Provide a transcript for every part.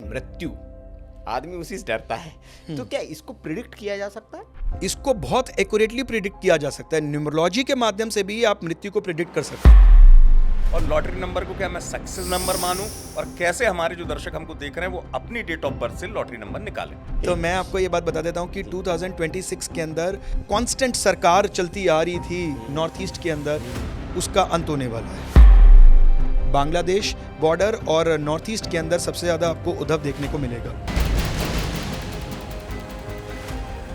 मृत्यु, आदमी उसी से डरता है। तो क्या इसको प्रिडिक्ट किया जा सकता है? इसको बहुत एक्यूरेटली प्रिडिक्ट किया जा सकता है। न्यूमरोलॉजी के माध्यम से भी आप मृत्यु को प्रिडिक्ट कर सकते हैं। और लॉटरी नंबर को क्या मैं सक्सेस नंबर मानूं, और कैसे हमारे जो दर्शक हमको देख रहे हैं वो अपनी डेट ऑफ बर्थ से लॉटरी नंबर निकालें। तो मैं आपको ये बात बता देता हूँ कि 2026 के अंदर कांस्टेंट सरकार चलती आ रही थी नॉर्थ ईस्ट के अंदर, उसका अंत होने वाला है। बांग्लादेश बॉर्डर और नॉर्थ ईस्ट के अंदर सबसे ज्यादा आपको उद्धव देखने को मिलेगा।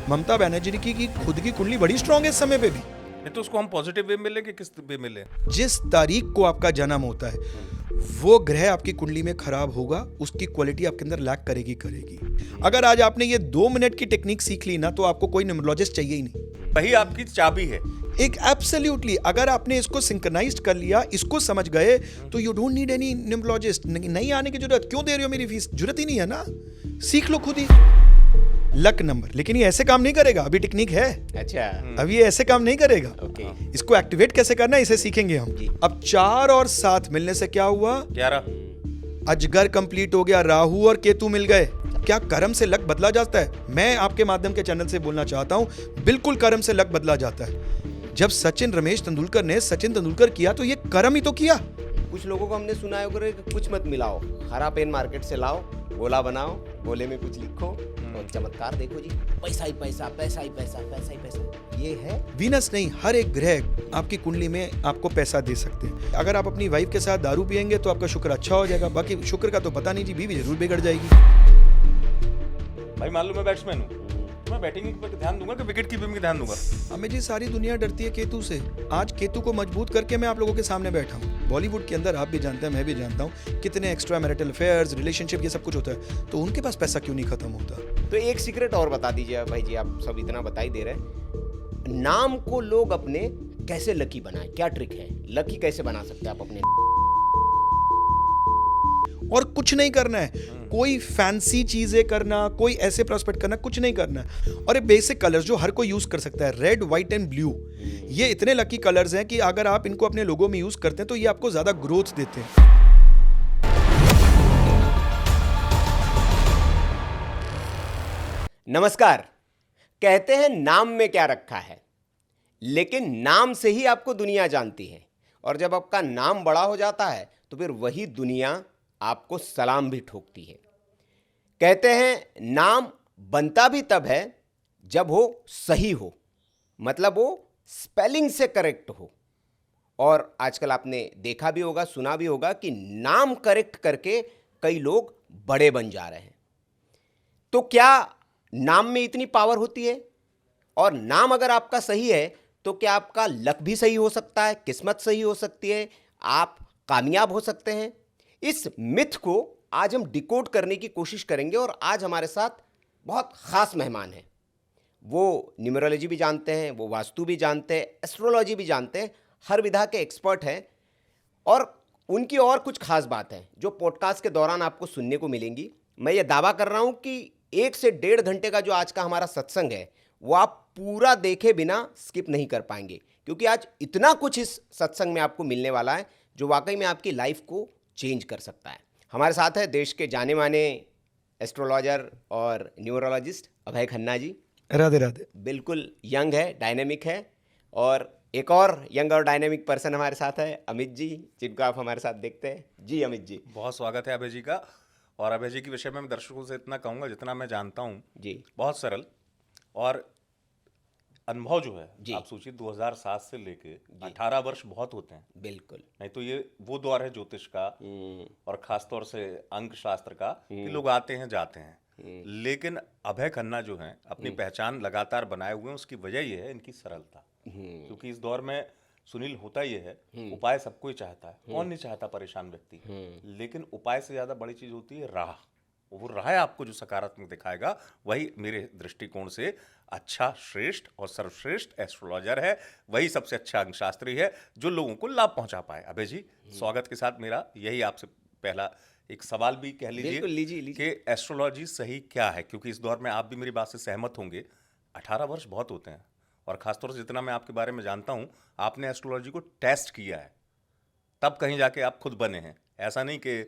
ममता बनर्जी की खुद की कुंडली बड़ी स्ट्रांग है इस समय पे भी। नहीं तो उसको हम पॉजिटिव वे मिले कि किस वे मिले? जिस तारीख को आपका जन्म होता है वो ग्रह आपकी कुंडली में खराब होगा, उसकी क्वालिटी आपके अंदर लैक करेगी। अगर आज आपने ये 2 मिनट की टेक्निक सीख ली ना, तो आपको कोई न्यूमरोलॉजिस्ट चाहिए ही नहीं। वही आपकी चाबी है। एक एब्सोल्युटली, अगर आपने इसको सिंक्रोनाइज्ड कर लिया, इसको समझ गए, तो you don't need any numerologist. नहीं आने की जरूरत, क्यों दे रहे हो मेरी फीस? जरूरत ही नहीं है ना, सीख लो खुद ही। लक नंबर, लेकिन ये ऐसे काम नहीं करेगा, अभी टेक्निक है। अच्छा, अभी ये ऐसे काम नहीं करेगा। ओके। इसको एक्टिवेट कैसे करना है इसे सीखेंगे हम। अब 4 और 7 मिलने से क्या हुआ? 11। अजगर कंप्लीट हो गया, राहु और केतु मिल गए। क्या कर्म से लक बदला जाता है? मैं आपके माध्यम के चैनल से बोलना चाहता हूं, बिल्कुल कर्म से लक बदला जाता है। जब सचिन रमेश तेंदुलकर ने सचिन तेंदुलकर किया तो ये कर्म ही तो किया। कुछ लोगों को हमने सुना है कि कुछ मत मिलाओ, हरा पेन मार्केट से लाओ, गोला बनाओ, गोले में कुछ लिखो और चमत्कार देखो जी, पैसा ही पैसा, पैसा ही पैसा, पैसा ही पैसा। ये है वीनस नहीं, हर एक ग्रह आपकी कुंडली में आपको पैसा दे सकते हैं। अगर आप अपनी वाइफ के साथ दारू पियेंगे तो आपका शुक्र अच्छा हो जाएगा, बाकी शुक्र का तो पता नहीं जी, बीवी जरूर बिगड़ जाएगी। भाई मान लो मैं बैट्समैन हूँ, मैं बैटिंग पर ध्यान दूंगा कि विकेट कीपिंग में ध्यान दूंगा? हमें जी सारी दुनिया डरती है केतु से। आज केतु को मजबूत करके मैं आप लोगों के सामने बैठा हूँ। बॉलीवुड के अंदर आप भी जानते हैं, मैं भी जानता हूँ, कितने एक्स्ट्रा मैरिटल अफेयर्स, रिलेशनशिप, ये सब कुछ होता है। तो उनके पास पैसा क्यों नहीं खत्म होता? तो एक सीक्रेट और बता दीजिए भाई जी, आप सब इतना बता ही दे रहे हैं। नाम को लोग अपने कैसे लकी बनाए, क्या ट्रिक है? लकी कैसे बना सकते हैं आप अपने? और कुछ नहीं करना है, कोई फैंसी चीजें करना, कोई ऐसे प्रोस्पेक्ट करना, कुछ नहीं करना है। और ये बेसिक कलर्स जो हर कोई यूज कर सकता है, रेड, व्हाइट एंड ब्लू, ये इतने लकी कलर्स हैं कि अगर आप इनको अपने लोगों में यूज करते हैं तो ये आपको ज्यादा ग्रोथ देते हैं। नमस्कार। कहते हैं नाम में क्या रखा है, लेकिन नाम से ही आपको दुनिया जानती है। और जब आपका नाम बड़ा हो जाता है तो फिर वही दुनिया आपको सलाम भी ठोकती है। कहते हैं नाम बनता भी तब है जब वो सही हो, मतलब वो स्पेलिंग से करेक्ट हो। और आजकल आपने देखा भी होगा, सुना भी होगा कि नाम करेक्ट करके कई लोग बड़े बन जा रहे हैं। तो क्या नाम में इतनी पावर होती है? और नाम अगर आपका सही है तो क्या आपका लक भी सही हो सकता है, किस्मत सही हो सकती है, आप कामयाब हो सकते हैं? इस मिथ को आज हम डिकोड करने की कोशिश करेंगे। और आज हमारे साथ बहुत खास मेहमान हैं। वो न्यूमरोलॉजी भी जानते हैं, वो वास्तु भी जानते हैं, एस्ट्रोलॉजी भी जानते हैं, हर विधा के एक्सपर्ट हैं। और उनकी और कुछ खास बात है जो पॉडकास्ट के दौरान आपको सुनने को मिलेंगी। मैं ये दावा कर रहा हूं कि 1 से 1.5 घंटे का जो आज का हमारा सत्संग है वो आप पूरा देखे बिना स्किप नहीं कर पाएंगे, क्योंकि आज इतना कुछ इस सत्संग में आपको मिलने वाला है जो वाकई में आपकी लाइफ को चेंज कर सकता है। हमारे साथ है देश के जाने माने एस्ट्रोलॉजर और न्यूमरोलॉजिस्ट अभय खन्ना जी। राधे राधे। बिल्कुल यंग है, डायनेमिक है। और एक और यंग और डायनेमिक पर्सन हमारे साथ है अमित जी, जिनको आप हमारे साथ देखते हैं। जी अमित जी, बहुत स्वागत है अभय जी का। और अभय जी के विषय में मैं दर्शकों से इतना कहूँगा, जितना मैं जानता हूँ जी, बहुत सरल और अनुभव जो है, जी। आप सोचिए 2007 से लेके 18 वर्ष बहुत होते हैं। बिल्कुल। नहीं तो ये वो दौर है ज्योतिष का और खास तौर से अंक शास्त्र का कि लोग आते हैं जाते हैं। लेकिन अभय खन्ना जो हैं अपनी पहचान लगातार बनाए हुए हैं। उसकी वजह ये है इनकी सरलता। क्योंकि इस दौर में सुनील होता ये है, उपाय सबको ही चाहता है, कौन नहीं चाहता परेशान व्यक्ति, लेकिन उपाय से ज्यादा बड़ी चीज होती है राह। वो राह आपको जो सकारात्मक दिखाएगा वही मेरे दृष्टिकोण से अच्छा, श्रेष्ठ और सर्वश्रेष्ठ एस्ट्रोलॉजर है, वही सबसे अच्छा अंकशास्त्री है जो लोगों को लाभ पहुंचा पाए। अभय जी, स्वागत के साथ मेरा यही आपसे पहला एक सवाल भी कह लीजिए कि एस्ट्रोलॉजी सही क्या है, क्योंकि इस दौर में आप भी मेरी बात से सहमत होंगे। 18 वर्ष बहुत होते हैं और खासतौर से जितना मैं आपके बारे में जानता हूं, आपने एस्ट्रोलॉजी को टेस्ट किया है, तब कहीं जाके आप खुद बने हैं। ऐसा नहीं कि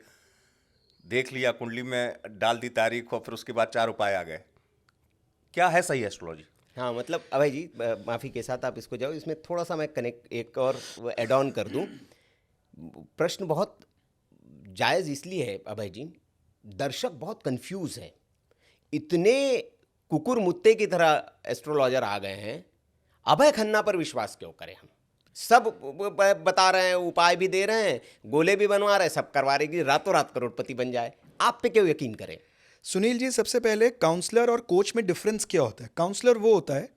देख लिया, कुंडली में डाल दी तारीख और फिर उसके बाद 4 उपाय आ गए। क्या है सही एस्ट्रोलॉजी? हाँ मतलब अभय जी, माफ़ी के साथ आप इसको जाओ, इसमें थोड़ा सा मैं कनेक्ट एक और एड ऑन कर दूं। प्रश्न बहुत जायज़ इसलिए है अभय जी, दर्शक बहुत कंफ्यूज है, इतने कुकुर मुत्ते की तरह एस्ट्रोलॉजर आ गए हैं, अभय खन्ना पर विश्वास क्यों करें हम? सब बता रहे हैं, उपाय भी दे रहे हैं, गोले भी बनवा रहे हैं, सब करवा रहे कि रातों रात करोड़पति बन जाए, आप पे क्यों यकीन करें? सुनील जी, सबसे पहले काउंसलर और कोच में डिफरेंस क्या होता है? काउंसलर वो होता है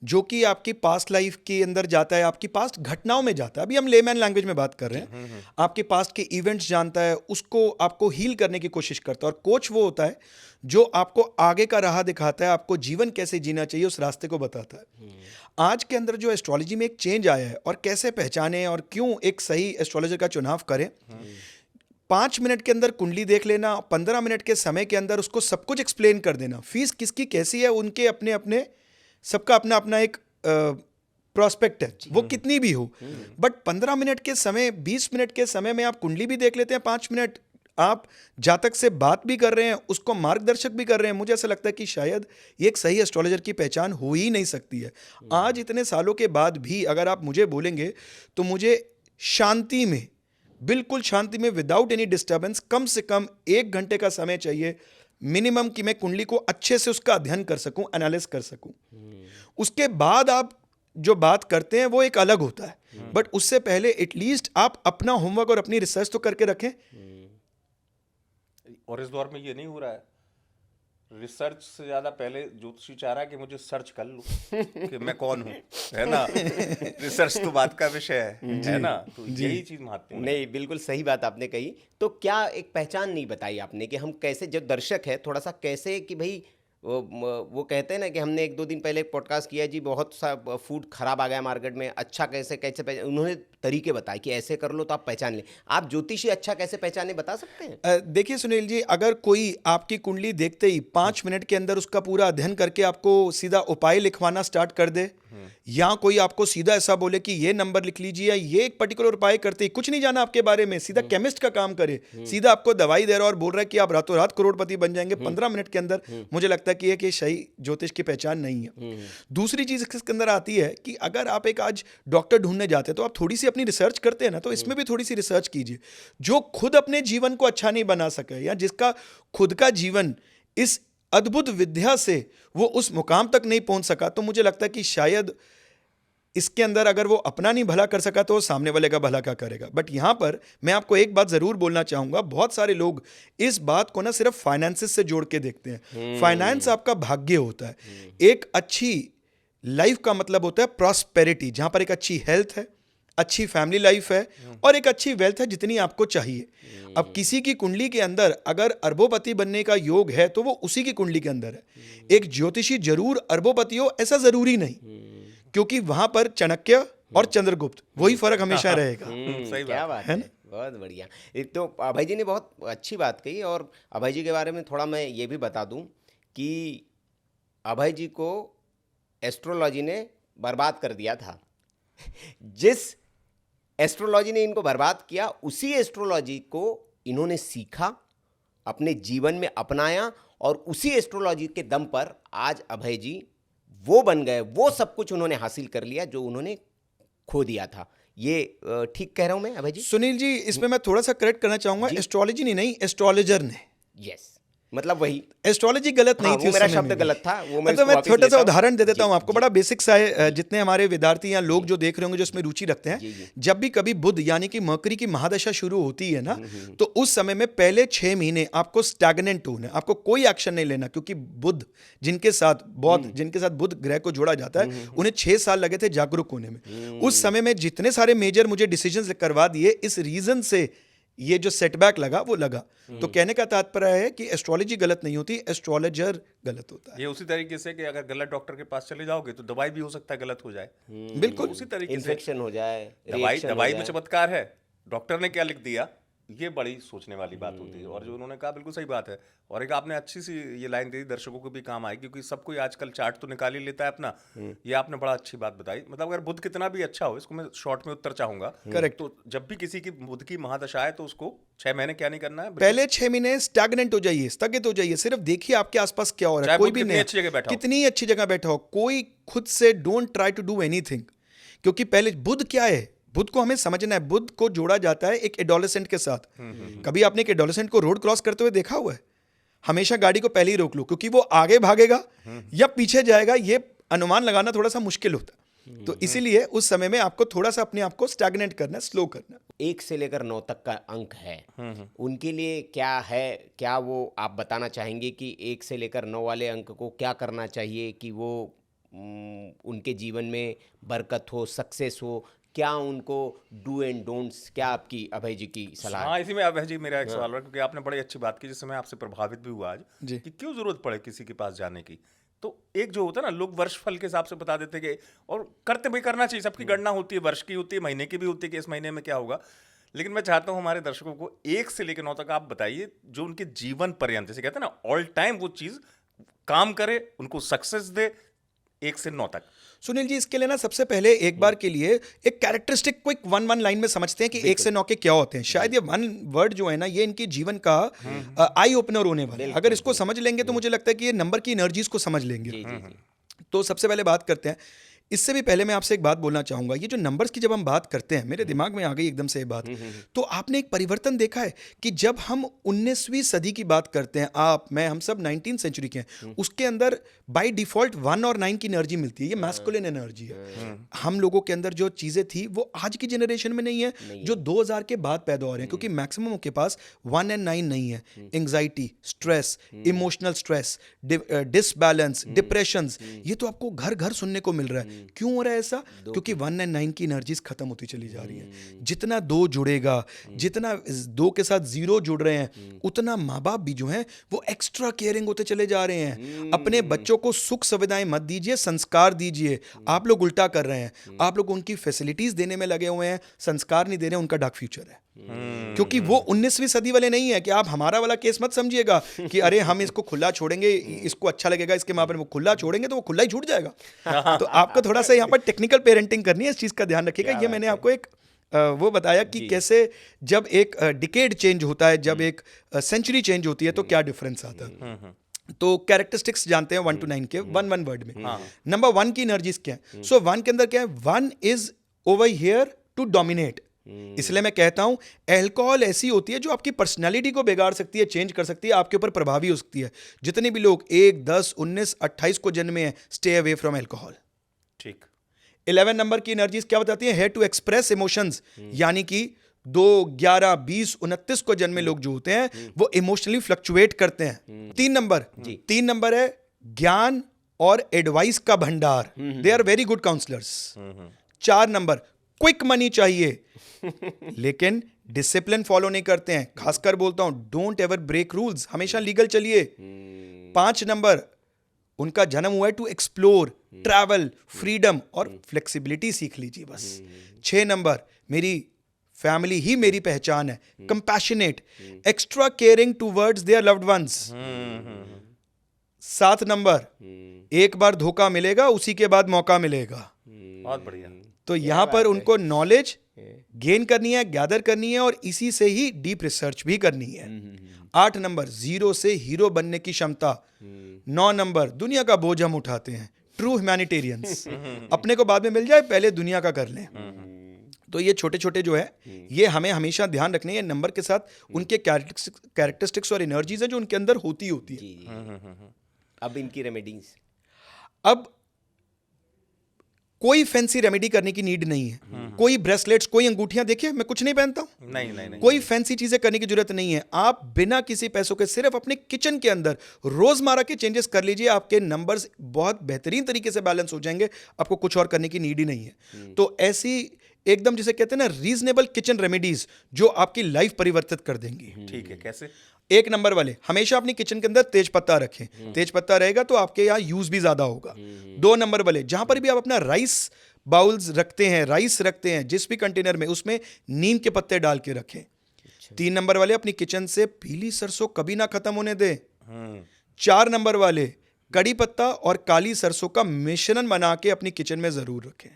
जो कि आपकी पास्ट लाइफ के अंदर जाता है, आपकी पास्ट घटनाओं में जाता है। अभी हम लेमैन लैंग्वेज में बात कर रहे हैं। आपके पास्ट के इवेंट्स जानता है, उसको आपको हील करने की कोशिश करता है। और कोच वो होता है जो आपको आगे का राह दिखाता है, आपको जीवन कैसे जीना चाहिए उस रास्ते को बताता है। आज के अंदर जो एस्ट्रोलॉजी में एक चेंज आया है, और कैसे पहचाने और क्यों एक सही एस्ट्रोलॉजर का चुनाव करें, 5 मिनट के अंदर कुंडली देख लेना, 15 मिनट के समय के अंदर उसको सब कुछ एक्सप्लेन कर देना। फीस किसकी कैसी है, उनके अपने अपने सबका अपना अपना एक प्रोस्पेक्ट है, वो कितनी भी हो। बट 15 मिनट के समय, 20 मिनट के समय में आप कुंडली भी देख लेते हैं, 5 मिनट आप जातक से बात भी कर रहे हैं, उसको मार्गदर्शक भी कर रहे हैं। मुझे ऐसा लगता है कि शायद ये एक सही एस्ट्रोलॉजर की पहचान हो ही नहीं सकती है। आज इतने सालों के बाद भी अगर आप मुझे बोलेंगे तो मुझे शांति में, बिल्कुल शांति में, विदाउट एनी डिस्टर्बेंस, कम से कम 1 घंटे का समय चाहिए मिनिमम, कि मैं कुंडली को अच्छे से उसका अध्ययन कर सकूं, एनालिस कर सकूं। उसके बाद आप जो बात करते हैं वो एक अलग होता है, बट उससे पहले एटलीस्ट आप अपना होमवर्क और अपनी रिसर्च तो करके रखें। और इस दौर में ये नहीं हो रहा है, रिसर्च से ज्यादा पहले ज्योतिषी चाह रहा है कि मुझे सर्च कर लूं कि मैं कौन हूं, है ना? रिसर्च तो बात का विषय है ना? तो यही चीज महत्वपूर्ण है। नहीं, बिल्कुल सही बात आपने कही। तो क्या एक पहचान नहीं बताई आपने कि हम कैसे, जो दर्शक है थोड़ा सा कैसे, कि भाई वो कहते हैं ना कि हमने 1-2 दिन पहले एक पॉडकास्ट किया जी, बहुत सा फूड खराब आ गया मार्केट में, अच्छा कैसे कैसे पहचान, उन्होंने तरीके बताए कि ऐसे कर लो तो आप पहचान लें। आप ज्योतिषी अच्छा कैसे पहचाने बता सकते हैं? देखिए सुनील जी, अगर कोई आपकी कुंडली देखते ही 5 मिनट के अंदर उसका पूरा अध्ययन करके आपको सीधा उपाय लिखवाना स्टार्ट कर दे, या कोई आपको सीधा ऐसा बोले कि ये नंबर लिख लीजिए या ये एक पर्टिकुलर उपाय करते ही, कुछ नहीं जाना आपके बारे में, सीधा केमिस्ट का काम करे, सीधा आपको दवाई दे रहा है और बोल रहा है कि आप रातों रात करोड़पति बन जाएंगे 15 मिनट के अंदर, मुझे लगता है कि ये सही ज्योतिष की पहचान नहीं है। दूसरी चीज इसके अंदर आती है कि अगर आप एक आज डॉक्टर ढूंढने जाते हैं तो आप थोड़ी सी अपनी रिसर्च करते हैं ना, तो इसमें भी थोड़ी सी रिसर्च कीजिए। जो खुद अपने जीवन को अच्छा नहीं बना सके, या जिसका खुद का जीवन इस अद्भुत विद्या से वो उस मुकाम तक नहीं पहुंच सका, तो मुझे लगता है कि शायद इसके अंदर अगर वो अपना नहीं भला कर सका तो वो सामने वाले का भला क्या करेगा। बट यहां पर मैं आपको एक बात जरूर बोलना चाहूंगा, बहुत सारे लोग इस बात को ना सिर्फ फाइनेंसेस से जोड़ के देखते हैं। फाइनेंस आपका भाग्य होता है। एक अच्छी लाइफ का मतलब होता है प्रॉस्पेरिटी, जहां पर एक अच्छी हेल्थ है, अच्छी फैमिली लाइफ है और एक अच्छी वेल्थ है जितनी आपको चाहिए। अब किसी की कुंडली के अंदर अगर अरबोपति बनने का योग है तो वो उसी की कुंडली के अंदर है। एक ज्योतिषी जरूर अरबोपति हो ऐसा जरूरी नहीं, क्योंकि वहां पर चाणक्य और चंद्रगुप्त वही फर्क हमेशा रहेगा। सही क्या बात है, बहुत बढ़िया। एक तो अभय जी ने बहुत अच्छी बात कही, और अभय जी के बारे में थोड़ा मैं ये भी बता दूं कि अभय जी को एस्ट्रोलॉजी ने बर्बाद कर दिया था। जिस एस्ट्रोलॉजी ने इनको बर्बाद किया, उसी एस्ट्रोलॉजी को इन्होंने सीखा, अपने जीवन में अपनाया, और उसी एस्ट्रोलॉजी के दम पर आज अभय जी वो बन गए, वो सब कुछ उन्होंने हासिल कर लिया जो उन्होंने खो दिया था। ये ठीक कह रहा हूं मैं अभय जी? सुनील जी, इसमें मैं थोड़ा सा करेक्ट करना चाहूंगा, एस्ट्रोलॉजी नहीं, एस्ट्रोलॉजर ने। यस, मतलब वही एस्ट्रोलॉजी गलत नहीं हाँ, थी, वो मेरा उस समय शब्द में भी। गलत था, वो मैं तो मैं वापस छोटा लेता सा हूं। उदाहरण दे देता जी, हूं आपको, बड़ा बेसिक सा है। जितने हमारे विद्यार्थी या लोग जो देख रहे होंगे जो इसमें रुचि रखते हैं, जब भी कभी बुध यानी कि मरकरी की महादशा शुरू होती है ना, तो उस समय में पहले 6 महीने आपको स्टैग्नेंट होना है, आपको कोई एक्शन नहीं लेना, क्योंकि बुध जिनके साथ बुध ग्रह को जोड़ा जाता है, उन्हें 6 साल लगे थे जागरूक होने में। उस समय में जितने सारे मेजर मुझे डिसीजंस करवा दिए, इस रीजन से ये जो सेटबैक लगा वो लगा। तो कहने का तात्पर्य है कि एस्ट्रोलॉजी गलत नहीं होती, एस्ट्रोलॉजर गलत होता है। ये उसी तरीके से कि अगर गलत डॉक्टर के पास चले जाओगे तो दवाई भी हो सकता है गलत हो जाए। बिल्कुल उसी तरीके से इन्फेक्शन हो जाए, दवाई में चमत्कार है। डॉक्टर ने क्या लिख दिया ये बड़ी सोचने वाली बात होती है। और जो उन्होंने कहा बिल्कुल सही बात है। और एक आपने अच्छी सी ये लाइन दी, दर्शकों को भी काम आई, क्योंकि सब कोई आजकल चार्ट तो निकाल ही लेता है अपना। ये आपने बड़ा अच्छी बात बताई। मतलब अगर बुध कितना भी अच्छा हो, इसको मैं शॉर्ट में उत्तर चाहूंगा। Correct. तो जब भी किसी की बुध की महादशा है तो उसको 6 महीने क्या नहीं करना है, पहले 6 महीने स्टैग्नेंट हो जाइए, स्थगित हो जाइए, सिर्फ देखिए आपके आसपास क्या हो रहा है। चाहे कोई बुध भी कितनी नहीं, अच्छी जगह बैठा हो। कितनी अच्छी जगह बैठा हो, कोई खुद से don't try to do anything. क्योंकि पहले बुध क्या है, बुध को हमें समझना है। बुध को जोड़ा जाता है एक एडोलेसेंट के साथ। कभी आपने एक एडोलेसेंट को रोड क्रॉस करते हुए देखा हुआ है? हमेशा गाड़ी को पहले ही रोक लो, क्योंकि वो आगे भागेगा या पीछे जाएगा ये अनुमान लगाना थोड़ा सा मुश्किल होता है। तो इसीलिए उस समय में आपको थोड़ा सा अपने आप को स्टैग्नेट करना, स्लो करना। 1 से लेकर 9 तक का अंक है, उनके लिए क्या है, क्या वो आप बताना चाहेंगे कि 1 से लेकर 9 वाले अंक को क्या करना चाहिए कि वो उनके जीवन में बरकत हो, सक्सेस हो? क्या उनको डू एंड डोंट्स, क्या आपकी अभय जी की सलाह है? हाँ, इसी में अभय जी मेरा एक सवाल है, क्योंकि आपने बड़ी अच्छी बात की जिससे मैं आपसे प्रभावित भी हुआ आज जी। कि क्यों जरूरत पड़े किसी के पास जाने की। तो एक जो होता है ना, लोग वर्ष फल के हिसाब से बता देते कि, और करते भी करना चाहिए, सबकी गणना होती है, वर्ष की होती है, महीने की भी होती है कि इस महीने में क्या होगा। लेकिन मैं चाहता हूं हमारे दर्शकों को 1 से लेकर 9 तक आप बताइए जो उनके जीवन पर्यंत, जैसे कहते हैं ना, ऑल टाइम वो चीज काम करे, उनको सक्सेस दे, 1 से 9 तक। सुनील जी, इसके लिए ना सबसे पहले एक बार के लिए एक कैरेक्टरिस्टिक क्विक वन लाइन में समझते हैं कि 1 से 9 के क्या होते हैं। शायद ये वन वर्ड जो है ना, ये इनके जीवन का आई ओपनर होने वाला है। अगर इसको समझ लेंगे तो मुझे लगता है कि ये नंबर की एनर्जीज को समझ लेंगे। तो सबसे पहले बात करते हैं। इससे भी पहले मैं आपसे एक बात बोलना चाहूंगा। ये जो नंबर्स की जब हम बात करते हैं, मेरे दिमाग में आ गई एकदम से ये बात। तो आपने एक परिवर्तन देखा है कि जब हम 19वीं सदी की बात करते हैं, आप, मैं, हम सब 19th सेंचुरी के हैं, उसके अंदर बाय डिफॉल्ट 1 और 9 की एनर्जी मिलती है। ये मैस्कुलिन एनर्जी है। हम लोगों के अंदर जो चीजें थी वो आज की जनरेशन में नहीं है, जो 2000 के बाद पैदा हो रहे हैं, क्योंकि मैक्सिमम के पास 1 और 9 नहीं है। Anxiety, stress, emotional stress, disbalance, depressions, ये तो आपको घर घर सुनने को मिल रहा है। क्यों हो रहा है ऐसा? क्योंकि 1 और 9 की एनर्जीज खत्म होती चली जा रही है। जितना 2 जुड़ेगा, जितना 2 के साथ 0 जुड़ रहे हैं, उतना माँ बाप भी जो हैं वो एक्स्ट्रा केयरिंग होते चले जा रहे हैं। अपने बच्चों को सुख सुविधाएं मत दीजिए, संस्कार दीजिए। आप लोग उल्टा कर रहे हैं। आप लोग उनकी फैसिलिटीज देने में लगे हुए हैं, संस्कार नहीं दे रहे हैं। उनका डार्क फ्यूचर है। क्योंकि वो 19वीं सदी वाले नहीं है कि आप हमारा वाला केस मत समझिएगा कि अरे हम इसको खुला छोड़ेंगे, इसको अच्छा लगेगा, इसके माँ बाप वो खुला छोड़ेंगे तो वो खुला ही छूट जाएगा। तो आपको थोड़ा सा यहाँ पर टेक्निकल पेरेंटिंग करनी है, इस चीज का ध्यान रखिएगा। ये मैंने आपको एक वो बताया कि कैसे जब एक डिकेड चेंज होता है, जब एक सेंचुरी चेंज होती है, तो क्या डिफरेंस आता है। तो कैरेक्टरिस्टिक्स जानते हैं 1 to 9 के, वन वर्ड में। नंबर 1 की एनर्जीज क्या है? सो 1 के अंदर क्या है? 1 is over here to dominate. इसलिए मैं कहता हूं अल्कोहल ऐसी होती है जो आपकी पर्सनालिटी को बिगाड़ सकती है, चेंज कर सकती है, आपके ऊपर प्रभावी हो सकती है। जितने भी लोग 1, 10, 19, 28 को जन्मे हैं, स्टे अवे फ्रॉम अल्कोहल। ठीक। 11 नंबर की एनर्जीज क्या बताती है? है टू एक्सप्रेस इमोशंस, यानी कि 2, 11, 20, 29 को जन्मे लोग जो होते हैं वो इमोशनली फ्लक्चुएट करते हैं। 3 नंबर है ज्ञान और एडवाइस का भंडार। They are very good counsellors. 4 number quick money चाहिए लेकिन डिसिप्लिन फॉलो नहीं करते हैं। खासकर बोलता हूं, डोंट एवर ब्रेक रूल्स, हमेशा लीगल चलिए। 5 नंबर उनका जन्म हुआ है टू एक्सप्लोर, ट्रैवल, फ्रीडम और फ्लेक्सिबिलिटी सीख लीजिए बस। 6 नंबर मेरी फैमिली ही मेरी पहचान है, compassionate, extra caring towards their loved ones. 7 number एक बार धोखा मिलेगा, उसी के बाद मौका मिलेगा। बहुत बढ़िया। तो यहां पर उनको नॉलेज गेन करनी है, गैदर करनी है, और इसी से ही डीप रिसर्च भी करनी है। 8 नंबर 0 से हीरो बनने की क्षमता। 9 नंबर दुनिया का बोझ हम उठाते हैं, ट्रू ह्यूमैनिटेरियंस। अपने को बाद में मिल जाए, पहले दुनिया का कर लें। तो ये छोटे छोटे जो है, ये हमें हमेशा ध्यान रखने हैं। नंबर के साथ उनके कैरेक्टरिस्टिक्स और एनर्जीज है जो उनके अंदर होती है। अब इनकी रेमेडीज, अब कोई फैंसी रेमेडी करने की नीड नहीं है। कोई ब्रेसलेट्स, कोई अंगूठियां, देखिए मैं कुछ नहीं पहनता हूं, नहीं। कोई फैंसी चीजें करने की जरूरत नहीं है। आप बिना किसी पैसों के सिर्फ अपने किचन के अंदर रोजमर्रा के चेंजेस कर लीजिए, आपके नंबर्स बहुत बेहतरीन तरीके से बैलेंस हो जाएंगे। आपको कुछ और करने की नीड ही नहीं है। तो ऐसी एकदम जिसे कहते हैं ना रीजनेबल किचन रेमेडीज जो आपकी लाइफ परिवर्तित कर देंगी। ठीक है, कैसे? 1 नंबर वाले, हमेशा अपनी किचन के अंदर तेज पत्ता रखें। तेज पत्ता रहेगा तो आपके यहाँ यूज भी ज्यादा होगा। 2 नंबर वाले, जहां पर भी आप अपना राइस बाउल्स रखते हैं, राइस रखते हैं, जिस भी कंटेनर में, उसमें नीम के पत्ते डाल के रखें। 3 नंबर वाले अपनी किचन से पीली सरसों कभी ना खत्म होने दें। हम्म 4 नंबर वाले कड़ी पत्ता और काली सरसों का मिश्रण बना के अपनी किचन में जरूर रखें।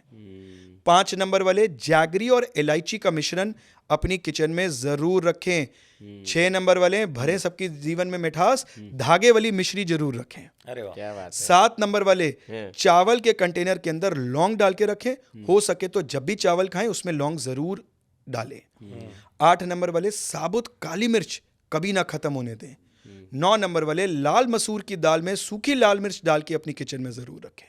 5 नंबर वाले जैगरी और इलायची का मिश्रण अपनी किचन में जरूर रखें। 6 नंबर वाले भरे सबके जीवन में मिठास धागे वाली मिश्री जरूर रखें। अरे वाह क्या बात है। 7 नंबर वाले हैं। चावल के कंटेनर के अंदर लौंग डाल के रखें। हो सके तो जब भी चावल खाएं उसमें लौंग जरूर डालें। 8 नंबर वाले साबुत काली मिर्च कभी ना खत्म होने दें। 9 नंबर वाले लाल मसूर की दाल में सूखी लाल मिर्च डाल के अपनी किचन में जरूर रखें।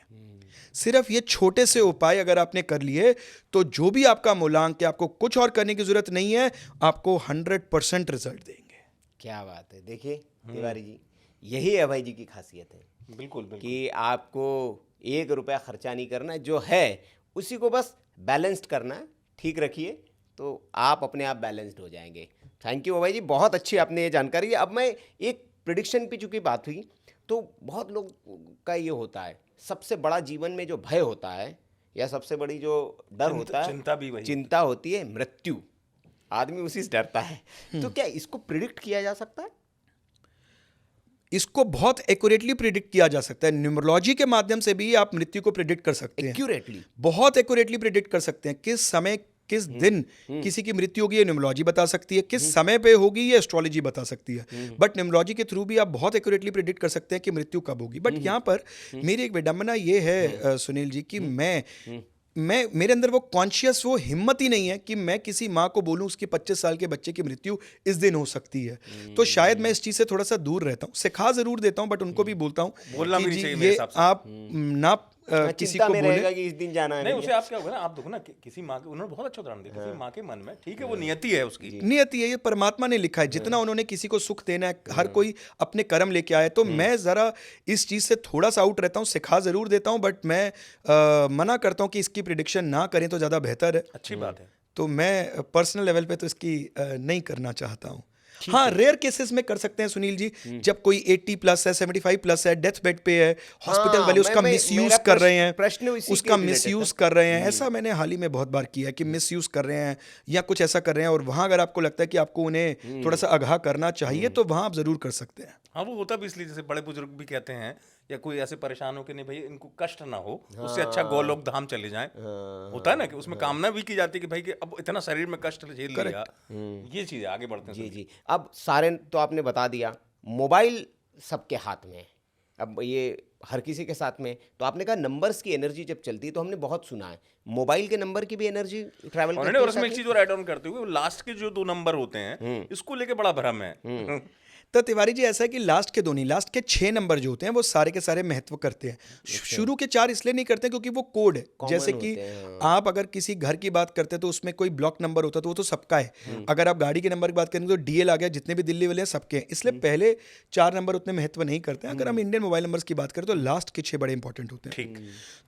सिर्फ ये छोटे से उपाय अगर आपने कर लिए तो जो भी आपका मूलांक है, आपको कुछ और करने की जरूरत नहीं है, आपको 100% रिजल्ट देंगे। क्या बात है। देखिए तिवारी जी, यही अभय जी की खासियत है बिल्कुल बिल्कुल कि आपको 1 रुपया खर्चा नहीं करना है, जो है उसी को बस बैलेंस्ड करना है। ठीक रखिए तो आप अपने आप बैलेंस्ड हो जाएंगे। थैंक यू अभय जी, बहुत अच्छी आपने ये जानकारी दी। अब मैं एक प्रिडिक्शन पे चूंकि बात हुई तो बहुत लोग का ये होता है, सबसे बड़ा जीवन में जो भय होता है या सबसे बड़ी जो डर होता है, चिंता भी वही चिंता होती है मृत्यु। आदमी उसी से डरता है। तो क्या इसको प्रिडिक्ट किया जा सकता है? इसको बहुत एक्यूरेटली प्रिडिक्ट किया जा सकता है। न्यूमरोलॉजी के माध्यम से भी आप मृत्यु को प्रिडिक्ट कर सकते हैं। एक्यूरेटली? बहुत एक्यूरेटली प्रिडिक्ट कर सकते हैं। किस समय किस दिन किसी की मृत्यु होगी ये न्यूमरोलॉजी बता सकती है, किस समय पे होगी ये एस्ट्रोलॉजी बता सकती है। बट न्यूमरोलॉजी के थ्रू भी आप बहुत एक्यूरेटली प्रिडिक्ट कर सकते हैं कि मृत्यु कब होगी। बट यहाँ पर मेरी एक विडंबना ये है सुनील जी कि मैं मेरे अंदर वो कॉन्शियस वो हिम्मत ही नहीं है कि मैं किसी माँ को बोलूँ उसकी 25 साल के बच्चे की मृत्यु इस दिन हो सकती है। तो शायद मैं इस चीज़ से थोड़ा सा दूर रहता हूँ। सिखा जरूर देता हूँ बट उनको भी बोलता हूँ बोलना भी कि नहीं जी चाहिए मेरे ये हिसाब से। आप ना किसी चिंता को में बोले। रहेगा कि इस दिन जाना है नहीं, नहीं उसे आप क्या होगा ना, आप देखो ना किसी माँ के, उन्होंने बहुत अच्छा उदाहरण दिया, किसी माँ के मन में, ठीक है वो नियति है उसकी, नियति है, ये परमात्मा ने लिखा है। जितना उन्होंने किसी को सुख देना है, हर कोई अपने कर्म लेके आया। तो मैं जरा इस चीज से थोड़ा सा आउट रहता हूँ। सिखा जरूर देता हूँ बट मैं मना करता हूँ कि इसकी प्रिडिक्शन ना करें तो ज्यादा बेहतर है। अच्छी बात है। तो मैं पर्सनल लेवल पे तो इसकी नहीं करना चाहता हूँ। हाँ, रेयर केसेस में कर सकते हैं सुनील जी, जब कोई 80+ है, 75+ है, डेथ बेड पे है, हॉस्पिटल वाले उसका मिसयूज मेरा कर रहे हैं, प्रश्न इसी के उसका related मिसयूज था। कर रहे हैं। ऐसा मैंने हाल ही में बहुत बार किया है कि मिसयूज कर रहे हैं या कुछ ऐसा कर रहे हैं, और वहां अगर आपको लगता है कि आपको उन्हें थोड़ा सा आगाह करना चाहिए तो वहां आप जरूर कर सकते हैं। हाँ, वो होता भी इसलिए, जैसे बड़े बुजुर्ग भी कहते हैं या कोई ऐसे परेशान हो कि नहीं भाई इनको कष्ट ना हो, उससे अच्छा गोलोक धाम चले जाएं। होता है ना कि उसमें कामना भी की जाती है कि भाई कि अब इतना शरीर में कष्ट झेल लिया, ये चीज आगे बढ़ते हैं। जी जी। अब सारे तो आपने बता दिया, मोबाइल सबके हाथ में है, अब ये हर किसी के साथ में है। तो आपने कहा नंबर्स की एनर्जी जब चलती है, तो हमने बहुत सुना है मोबाइल के नंबर की भी एनर्जी ट्रैवल करती और है उसमें एक साथ चीज और ऐड ऑन करते हुए, लास्ट के जो 2 नंबर होते हैं इसको लेके बड़ा भ्रम है। तो तिवारी जी ऐसा है कि लास्ट के 2 नहीं, लास्ट के 6 नंबर जो होते हैं वो सारे के सारे महत्व करते हैं। शुरू के 4 इसलिए नहीं करते क्योंकि वो कोड है। जैसे कि होते हैं, आप अगर किसी घर की बात करते हैं तो उसमें कोई ब्लॉक नंबर होता है तो वो तो सबका है। अगर आप गाड़ी के नंबर की बात करेंगे तो डीएल आ गया, जितने भी दिल्ली वाले हैं सबके हैं। इसलिए पहले 4 नंबर उतने महत्व नहीं करते हैं। अगर हम इंडियन मोबाइल नंबर्स की बात करें तो लास्ट के 6 बड़े इंपॉर्टेंट होते हैं। ठीक।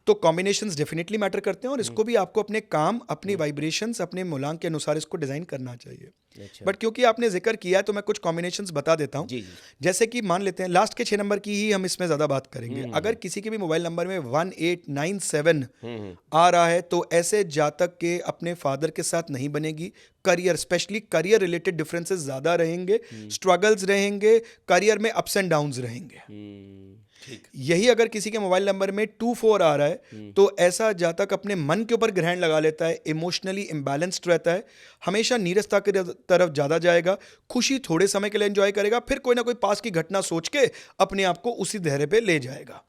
तो कॉम्बिनेशंस डेफिनेटली मैटर करते हैं और इसको भी आपको अपने काम, अपनी वाइब्रेशंस, अपने मूलांक के अनुसार इसको डिजाइन करना चाहिए। अच्छा। बट क्योंकि आपने जिक्र किया है तो मैं कुछ कॉम्बिनेशंस बता देता हूँ। जी जी। जैसे कि मान लेते हैं लास्ट के 6 नंबर की ही हम इसमें ज्यादा बात करेंगे। अगर किसी के भी मोबाइल नंबर में 1897 आ रहा है तो ऐसे जातक के अपने फादर के साथ नहीं बनेगी। Career, specially career related differences ज्यादा रहेंगे, स्ट्रगल्स रहेंगे, करियर में अप्स एंड डाउन्स रहेंगे। यही अगर किसी के मोबाइल नंबर में 24 आ रहा है तो ऐसा जातक अपने मन के ऊपर ग्रहण लगा लेता है, इमोशनली इम्बैलेंस्ड रहता है, हमेशा नीरसता की तरफ ज़्यादा जाएगा, खुशी थोड़े समय के लिए एंजॉय करेगा, फिर कोई ना कोई पास की घटना सोच के अपने आप को उसी धैर्य पे ले जाएगा।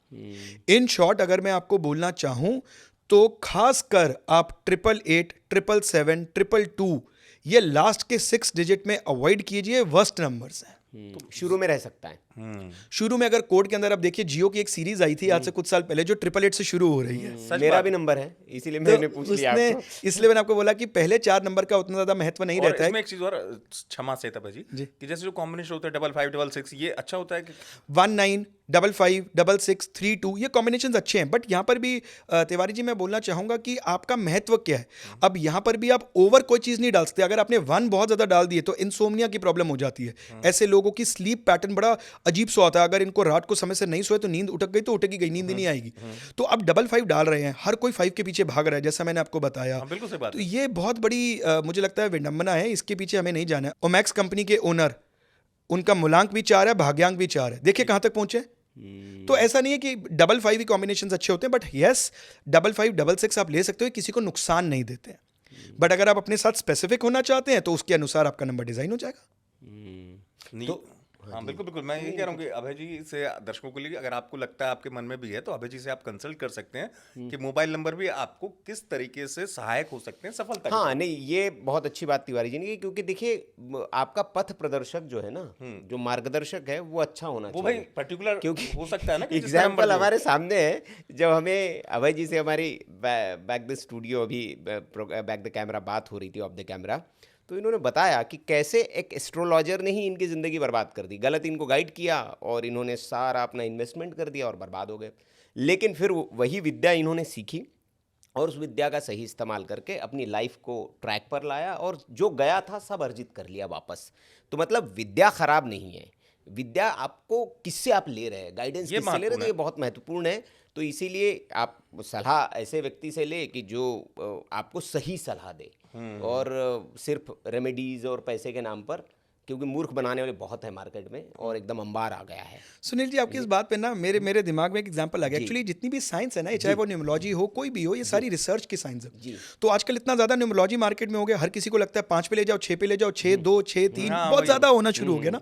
इन शॉर्ट अगर मैं आपको बोलना चाहूँ तो खासकर आप 888, 777, 222 ये लास्ट के 6 डिजिट में अवॉइड कीजिए, वर्स्ट नंबर्स हैं। तो शुरू में रह सकता है। शुरू में अगर कोड के अंदर आप देखिए, जियो की एक सीरीज आई थी आज से कुछ साल पहले जो 888 से शुरू हो रही है। मेरा भी नंबर है, इसीलिए मैंने पूछ लिया उसने आपको। इसलिए मैंने आपको बोला कि पहले 4 नंबर का उतना ज्यादा महत्व नहीं और रहता है। इसमें एक चीज और, क्षमा से तब जी, कि जैसे जो कॉम्बिनेशन होता है 55, 66, ये अच्छा होता है कि 19, 55, 66, 32 ये कॉम्बिनेशंस अच्छे हैं। बट यहाँ पर भी तिवारी जी मैं बोलना चाहूंगा कि आपका महत्व क्या है। अब यहाँ पर भी आप ओवर कोई चीज नहीं डाल सकते। अगर आपने 1 बहुत ज्यादा डाल दिए तो इंसोम्निया की प्रॉब्लम हो जाती है। ऐसे लोगों की स्लीप पैटर्न बड़ा अजीब सा होता है। अगर इनको रात को समय से नहीं सोए तो नींद उठक गई तो उठक गई, नींद ही नहीं आएगी। तो अब 5-5 डाल रहे हैं, हर कोई 5 के पीछे भाग रहा है, जैसा मैंने आपको बताया। हाँ, बिल्कुल सही बात तो है। ये बहुत बड़ी मुझे लगता है विडंबना है, इसके पीछे हमें नहीं जाना है। ओमैक्स कंपनी के ओनर, उनका मूलांक भी 4 है, भाग्यांक भी 4 है, देखिए कहाँ तक पहुंचे। तो ऐसा नहीं है कि 5-5 ही कॉम्बिनेशन अच्छे होते हैं, बट यस 5-5, 6-6 आप ले सकते हो, किसी को नुकसान नहीं देते हैं। बट अगर आप अपने साथ स्पेसिफिक होना चाहते हैं तो उसके अनुसार आपका नंबर डिजाइन हो जाएगा। तो हाँ, बिल्कुल बिल्कुल, मैं ये कह रहा हूँ कि अभय जी से दर्शकों के लिए, अगर आपको लगता है आपके मन में भी है तो अभय जी से आप कंसल्ट कर सकते हैं कि मोबाइल नंबर भी आपको किस तरीके से सहायक हो सकते हैं सफलता की हाँ, तरफ। नहीं, ये बहुत अच्छी बात तिवारी जी ने की, क्योंकि देखिए आपका पथ प्रदर्शक जो है ना, जो मार्गदर्शक है वो अच्छा होना वो भाई चाहिए। पर्टिकुलर क्योंकि हो सकता है ना कि जिसका नंबर एग्जाम्पल जो- हमारे सामने है, जब हमें अभय जी से हमारी बैक द स्टूडियो अभी बैक द कैमरा बात हो रही थी, ऑफ द कैमरा, तो इन्होंने बताया कि कैसे एक एस्ट्रोलॉजर ने ही इनकी ज़िंदगी बर्बाद कर दी, गलत इनको गाइड किया और इन्होंने सारा अपना इन्वेस्टमेंट कर दिया और बर्बाद हो गए। लेकिन फिर वही विद्या इन्होंने सीखी और उस विद्या का सही इस्तेमाल करके अपनी लाइफ को ट्रैक पर लाया और जो गया था सब अर्जित कर लिया वापस। तो मतलब विद्या खराब नहीं है, विद्या आपको किससे आप ले रहे हैं, गाइडेंस ये किससे ले रहे हैं, तो महत्वपूर्ण ये बहुत महत्वपूर्ण है। तो इसीलिए आप सलाह ऐसे व्यक्ति से ले कि जो आपको सही सलाह दे, और सिर्फ रेमेडीज और पैसे के नाम पर, क्योंकि मूर्ख बनाने वाले बहुत है मार्केट में और एकदम अंबार आ गया है। सुनील जी, आपकी इस बात पे ना मेरे दिमाग में एक एग्जांपल आ गया। एक्चुअली जितनी भी साइंस है ना, ये चाहे वो न्यूमोलॉजी हो, कोई भी हो, ये सारी रिसर्च की साइंस है। तो आजकल इतना ज्यादा न्यूमोलॉजी मार्केट में हो गया, हर किसी को लगता है 5 पे ले जाओ, 6 पे ले जाओ, 6, 2, 6, 3, हाँ, बहुत वही। ज्यादा होना शुरू हो गया ना।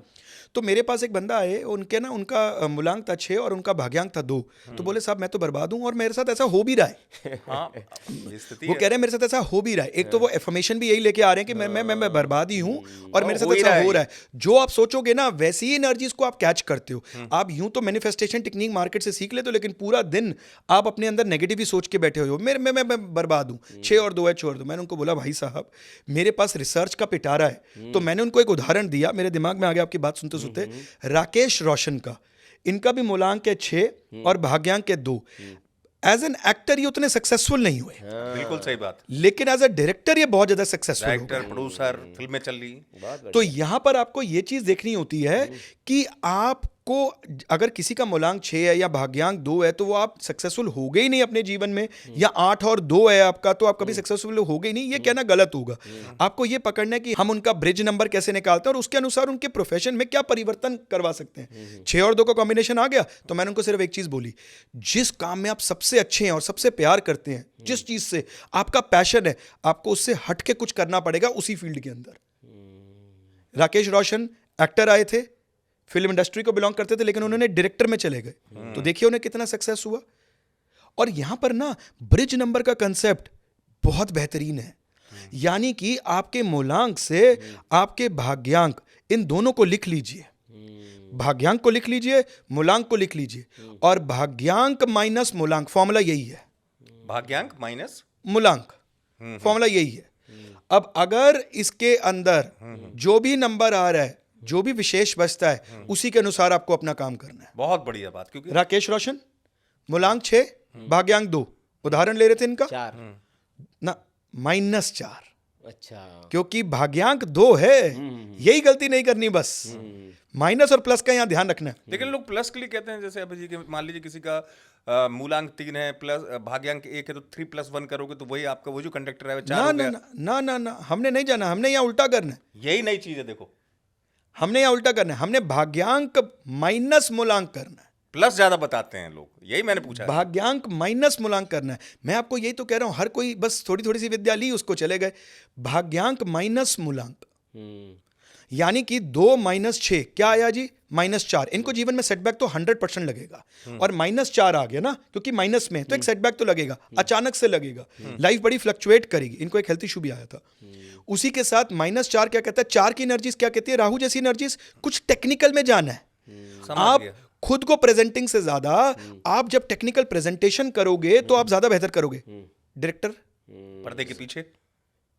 तो मेरे पास एक बंदा आए, उनका मूलांक था 6 और उनका भाग्यांक था 2। तो बोले साहब मैं तो बर्बाद हूँ, और मेरे साथ ऐसा हो भी रहा है। हाँ, ये स्थिति वो है। कह रहे हैं मेरे साथ ऐसा हो भी रहा है। एक तो वो एफर्मेशन भी यही लेके आ रहे हैं कि मैं बर्बाद ही हूँ और मेरे साथ हो ही ऐसा रहा हो है। रहा है। जो आप सोचोगे ना वैसी ही एनर्जीज को आप कैच करते हो। आप यूं तो मैनिफेस्टेशन टेक्निक मार्केट से सीख लेते हो, लेकिन पूरा दिन आप अपने अंदर नेगेटिव ही सोच के बैठे हुए हो, मैं बर्बाद हूँ, 6 और 2 है, छोड़ दो। मैंने उनको बोला भाई साहब मेरे पास रिसर्च का पिटारा है। तो मैंने उनको एक उदाहरण दिया, मेरे दिमाग में आ गया आपकी बात सुनते सुनते, राकेश रोशन का। इनका भी मूलांक है 6 और भाग्यांक है 2। एज एन एक्टर ये उतने सक्सेसफुल नहीं हुए, बिल्कुल सही बात। लेकिन एज अ डायरेक्टर ये बहुत ज्यादा सक्सेसफुल हो डायरेक्टर, प्रोड्यूसर, फिल्में चल रही। बहुत तो यहां पर आपको ये चीज देखनी होती है कि आपको अगर किसी का मूलांक 6 है या भाग्यांक 2 है तो वो आप सक्सेसफुल हो गए ही नहीं अपने जीवन में, या 8 और 2 है आपका तो आप कभी सक्सेसफुल हो गए नहीं, ये कहना गलत होगा। आपको ये पकड़ना है कि हम उनका ब्रिज नंबर कैसे निकालते हैं और उसके अनुसार उनके प्रोफेशन में क्या परिवर्तन करवा सकते हैं। 6 और 2 का कॉम्बिनेशन आ गया तो मैंने उनको सिर्फ एक चीज बोली, जिस काम में आप सबसे अच्छे हैं और सबसे प्यार करते हैं, जिस चीज से आपका पैशन है, आपको उससे हट के कुछ करना पड़ेगा उसी फील्ड के अंदर। राकेश रोशन एक्टर आए थे, फिल्म इंडस्ट्री को बिलोंग करते थे, लेकिन उन्होंने डायरेक्टर में चले गए, तो देखिए उन्हें कितना सक्सेस हुआ। और यहां पर ना ब्रिज नंबर का कंसेप्ट बहुत बेहतरीन है, यानी कि आपके मूलांक से आपके भाग्यांक, इन दोनों को लिख लीजिए। भाग्यांक को लिख लीजिए, मूलांक को लिख लीजिए, और भाग्यांक माइनस मूलांक, फॉर्मूला यही है। भाग्यांक माइनस मूलांक, फॉर्मूला यही है। अब अगर इसके अंदर जो भी नंबर आ रहा है, जो भी विशेष बचता है, उसी के अनुसार आपको अपना काम करना है। बहुत बढ़िया बात, क्योंकि राकेश रोशन मूलांक 6, भाग्यांक 2, उदाहरण ले रहे थे इनका 4। ना, -4, अच्छा, क्योंकि भाग्यांक 2 है, यही गलती नहीं करनी बस। माइनस और प्लस का यहां ध्यान रखना है। लेकिन लोग प्लस के लिए कहते हैं, जैसे अभी जी के मान लीजिए किसी का मूलांक 3 है, प्लस भाग्यांक 1 है, तो 3 + 1 करोगे तो वही आपका वो जो कंडक्टर है 4 ना हो ना गया। ना ना ना, हमने नहीं जाना, हमने यहाँ उल्टा करना है। यही नई चीज है, देखो हमने यहाँ उल्टा करना है, हमने भाग्यांक माइनस मूलांक करना है। प्लस ज्यादा बताते हैं लोग, यही मैंने पूछा है। भाग्यांक माइनस मूलांक करना है। मैं आपको यही तो कह रहा हूं, हर कोई बस थोड़ी थोड़ी सी विद्या ली उसको चले गए। भाग्यांक माइनस मूलांक, यानी कि 2 - 6 क्या आया जी, -4। इनको जीवन में सेटबैक तो 100% लगेगा, और -4 आ गया ना, क्योंकि माइनस में तो एक सेटबैक तो लगेगा, अचानक से लगेगा, लाइफ बड़ी फ्लक्चुएट करेगी। इनको एक हेल्थ इशू भी आया था। उसी के साथ -4 क्या कहता है, 4 की एनर्जीज क्या कहती है, राहु जैसी एनर्जीज। कुछ टेक्निकल में जाना है, समझ आप गया। खुद को प्रेजेंटिंग से ज्यादा आप जब टेक्निकल प्रेजेंटेशन करोगे तो आप ज्यादा बेहतर करोगे। डायरेक्टर पर्दे के पीछे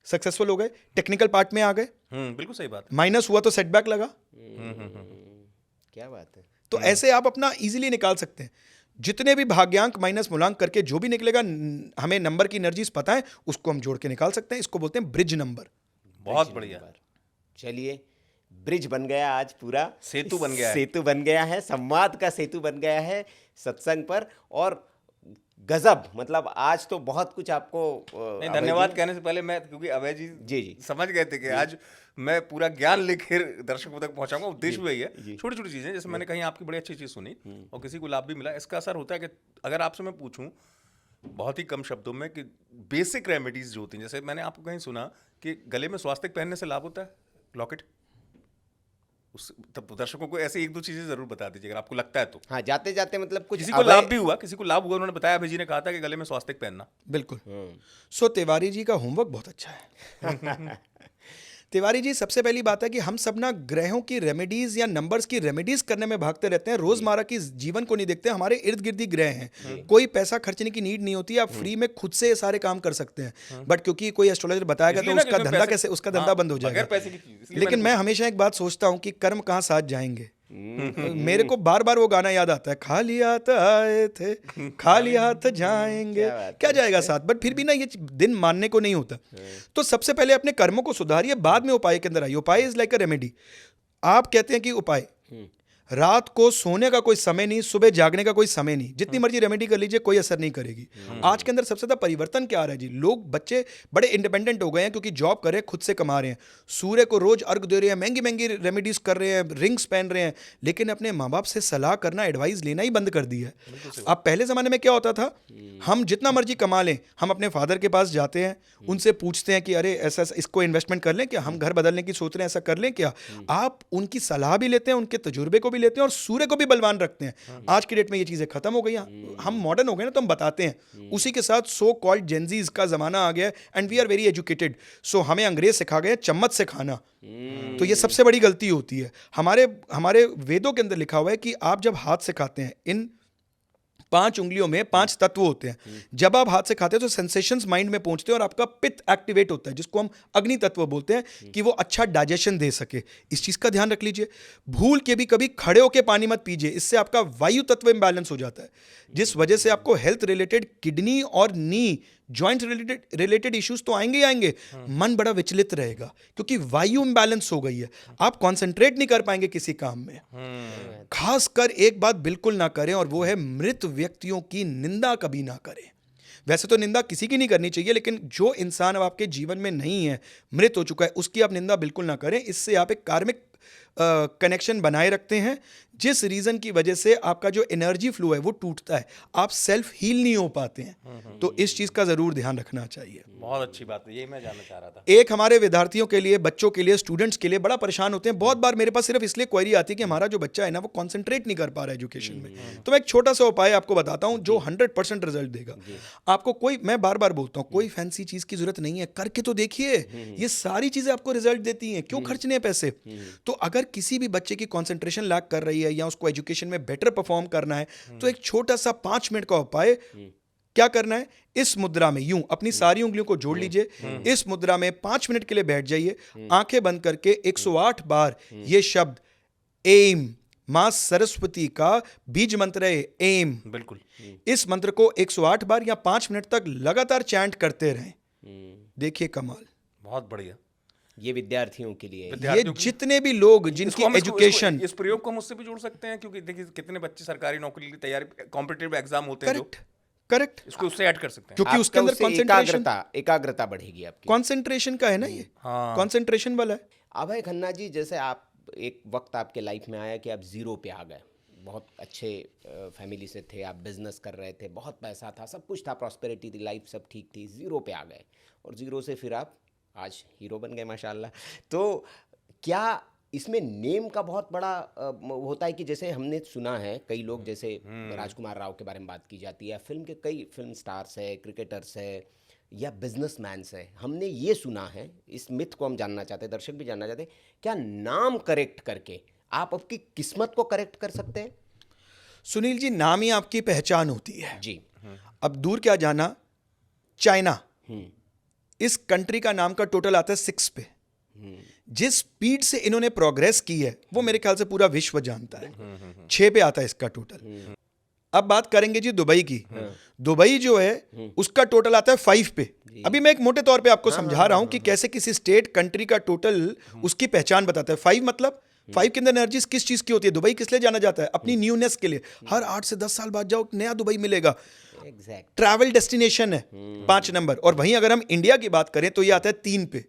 सक्सेसफुल हो गए, टेक्निकल पार्ट में आ गए, बिल्कुल सही बात है। माइनस हुआ तो सेटबैक लगा। क्या बात है। तो ऐसे आप अपना इजीली निकाल सकते हैं। जितने भी भाग्यांक माइनस मूलांक करके जो भी निकलेगा, हमें नंबर की एनर्जीज पता है, उसको हम जोड़ के निकाल सकते हैं। इसको बोलते हैं ब्रिज नंबर। बहुत बढ़िया। चलिए, ब्रिज बन गया आज पूरा, सेतु बन गया है। सेतु बन गया है, संवाद का सेतु बन गया है सत्संग पर। और गजब, मतलब आज तो बहुत कुछ आपको नहीं, अभय धन्यवाद जी- कहने से पहले मैं, क्योंकि अभय जी जी। समझ गए थे कि आज मैं पूरा ज्ञान लेकर दर्शकों तक पहुंचाऊंगा। उद्देश्य वही है, जी। छोटी छोटी चीजें, जैसे मैंने कहीं आपकी बड़ी अच्छी चीज सुनी और किसी को लाभ भी मिला। इसका असर होता है कि अगर आपसे मैं पूछूं बहुत ही कम शब्दों में कि बेसिक रेमेडीज जो होती हैं, जैसे मैंने आपको कहीं सुना कि गले में स्वास्तिक पहनने से लाभ होता है, लॉकेट। उस तब दर्शकों को ऐसे एक दो चीजें जरूर बता दीजिए अगर आपको लगता है तो। हाँ, जाते जाते मतलब कुछ किसी को लाभ भी हुआ, किसी को लाभ हुआ, उन्होंने बताया, अभय जी ने कहा था कि गले में स्वास्तिक पहनना। बिल्कुल। सो तिवारी जी का होमवर्क बहुत अच्छा है। तिवारी जी, सबसे पहली बात है कि हम सब ना ग्रहों की रेमेडीज या नंबर्स की रेमेडीज करने में भागते रहते हैं, रोजमर्रा की जीवन को नहीं देखते। हमारे इर्द गिर्द ही ग्रह हैं, कोई पैसा खर्चने की नीड नहीं होती, आप फ्री में खुद से ये सारे काम कर सकते हैं। बट क्योंकि कोई एस्ट्रोलॉजर बताएगा इसलिए तो ना उसका कि इसमें धंधा पैसे- कैसे, उसका धंधा हाँ, बंद हो बगैर जाएगा। पैसे की चीज, इसलिए लेकिन मैंने मैं हमेशा एक बात सोचता हूँ कि कर्म कहाँ साथ जाएंगे। मेरे को बार बार वो गाना याद आता है, खाली हाथ आए थे खाली हाथ जाएंगे, क्या बात क्या जाएगा साथ। बट फिर भी ना ये दिन मानने को नहीं होता। तो सबसे पहले अपने कर्मों को सुधारिए, बाद में उपाय के अंदर आइए। उपाय इज लाइक अ रेमेडी। आप कहते हैं कि उपाय, रात को सोने का कोई समय नहीं, सुबह जागने का कोई समय नहीं, जितनी मर्जी रेमेडी कर लीजिए कोई असर नहीं करेगी। आज के अंदर सबसे ज्यादा परिवर्तन क्या आ रहा है जी, लोग बच्चे बड़े इंडिपेंडेंट हो गए हैं क्योंकि जॉब कर रहे हैं, खुद से कमा रहे हैं, सूर्य को रोज अर्घ दे रहे हैं, महंगी महंगी रेमेडीज कर रहे हैं, रिंग्स पहन रहे हैं, लेकिन अपने माँ बाप से सलाह करना, एडवाइस लेना ही बंद कर दिया है। अब पहले जमाने में क्या होता था, हम जितना मर्जी कमा लें, हम अपने फादर के पास जाते हैं, उनसे पूछते हैं कि अरे ऐसा इसको इन्वेस्टमेंट कर लें क्या, हम घर बदलने की सोच रहे हैं, ऐसा कर लें क्या। आप उनकी सलाह भी लेते हैं, उनके तजुर्बे को भी लेते हैं और सूर्य को भी बलवान रखते हैं। आज की डेट में ये चीजें खत्म हो गई हैं, हम मॉडर्न हो गए ना, तो हम बताते हैं। उसी के साथ सो कॉल्ड जेंजीज का जमाना आ गया है and we are very educated. सो हमें अंग्रेज सिखा गए चम्मच से खाना। तो ये सबसे बड़ी गलती होती है। हमारे वेदों के अंदर लिखा हुआ है कि आप जब हाथ से खाते हैं, इन 5 उंगलियों में 5 तत्व होते हैं। जब आप हाथ से खाते हैं तो सेंसेशंस माइंड में पहुंचते हैं और आपका पित्त एक्टिवेट होता है, जिसको हम अग्नि तत्व बोलते हैं, कि वो अच्छा डाइजेशन दे सके। इस चीज का ध्यान रख लीजिए। भूल के भी कभी खड़े होकर पानी मत पीजिए, इससे आपका वायु तत्व इम्बैलेंस हो जाता है, जिस वजह से आपको हेल्थ रिलेटेड किडनी और नी जॉइंट रिलेटेड इश्यूज तो आएंगे ही आएंगे। मन बड़ा विचलित रहेगा क्योंकि वायु इम्बैलेंस हो गई है, आप कंसंट्रेट नहीं कर पाएंगे किसी काम में। खासकर एक बात बिल्कुल ना करें और वो है मृत व्यक्तियों की निंदा कभी ना करें। वैसे तो निंदा किसी की नहीं करनी चाहिए, लेकिन जो इंसान अब आपके जीवन में नहीं है, मृत हो चुका है, उसकी आप निंदा बिल्कुल ना करें। इससे आप एक कार्मिक कनेक्शन बनाए रखते हैं, जिस रीजन की वजह से आपका जो एनर्जी फ्लो है वो टूटता है, आप सेल्फ हील नहीं हो पाते हैं। तो इस चीज का जरूर ध्यान रखना चाहिए। बहुत अच्छी बात है, यही मैं जानना चाह रहा था। एक हमारे विद्यार्थियों के लिए, बच्चों के लिए, स्टूडेंट्स के लिए बड़ा परेशान होते हैं। बहुत बार मेरे पास सिर्फ इसलिए क्वेरी आती है कि हमारा जो बच्चा है ना वो कंसंट्रेट नहीं कर पा रहा है एजुकेशन में। तो मैं एक छोटा सा उपाय आपको बताता हूं जो 100% रिजल्ट देगा आपको। मैं बार बार बोलता हूं, कोई फैंसी चीज की जरूरत नहीं है, करके तो देखिए, ये सारी चीजें आपको रिजल्ट देती हैं, क्यों खर्चने हैं पैसे। तो अगर किसी भी बच्चे की कंसंट्रेशन लैक कर रही है या उसको एजुकेशन में बेटर परफॉर्म करना है, तो एक छोटा सा 5 मिनट का उपाय क्या करना है, इस मुद्रा में यूं अपनी सारी उंगलियों को जोड़ लीजिए, इस मुद्रा में 5 मिनट के लिए बैठ जाइए, आंखें बंद करके 108 बार ये शब्द एम, मां सरस्वती का बीज मंत्र है एम, बिल्कुल। इस मंत्र को 108 बार या 5 मिनट तक लगातार चैंट करते रहें। देखिए कमाल। बहुत बढ़िया। ये विद्यार्थियों के लिए है। ये विद्यार्थियों की- जितने भी लोग जिनकी इसको हम एजुकेशन, इस प्रयोग को हम उससे भी जोड़ सकते हैं, क्योंकि देखिए कितने बच्चे सरकारी नौकरी की तैयारी, कॉम्पिटिटिव एग्जाम होते हैं जो, करेक्ट, इसको उससे ऐड कर सकते हैं। क्योंकि उसके आपका अंदर उससे कंसंट्रेशन एकाग्रता बढ़ेगी आपकी। कंसंट्रेशन का है ना, ये हाँ। कंसंट्रेशन वाला है। अभय खन्ना जी, जैसे आप एक वक्त आपके लाइफ में आया कि आप जीरो पे आ गए, बहुत अच्छे फैमिली से थे, आप बिजनेस कर रहे थे, बहुत पैसा था, सब कुछ था, प्रॉस्पेरिटी थी, लाइफ सब ठीक थी, जीरो पे आ गए और जीरो से फिर आप आज हीरो बन गए माशाल्लाह। तो क्या इसमें नेम का बहुत बड़ा होता है कि जैसे हमने सुना है कई लोग, जैसे राजकुमार राव के बारे में बात की जाती है, फिल्म के कई फिल्म स्टार्स है, क्रिकेटर्स है या बिजनेसमैन्स है, हमने ये सुना है, इस मिथ को हम जानना चाहते हैं, दर्शक भी जानना चाहते हैं, क्या नाम करेक्ट करके आप आपकी किस्मत को करेक्ट कर सकते हैं? सुनील जी, नाम ही आपकी पहचान होती है जी। अब दूर क्या जाना, चाइना, इस कंट्री का नाम का टोटल आता है 6 पे। जिस स्पीड से इन्होंने प्रोग्रेस की है वो मेरे ख्याल से पूरा विश्व जानता है। 6 पे आता है इसका टोटल। अब बात करेंगे जी दुबई की। दुबई जो है उसका टोटल आता है 5 पे। अभी मैं एक मोटे तौर पे आपको समझा रहा हूं कि कैसे किसी स्टेट कंट्री का टोटल उसकी पहचान बताता है। 5 मतलब 5 के अंदर एनर्जी किस चीज की होती है? दुबई किस लिए जाना जाता है? अपनी न्यूनेस के लिए। हर 8 से 10 साल बाद जाओ नया दुबई मिलेगा। एग्जैक्ट। ट्रैवल डेस्टिनेशन है 5 नंबर। और वहीं अगर हम इंडिया की बात करें तो ये आता है 3 पे।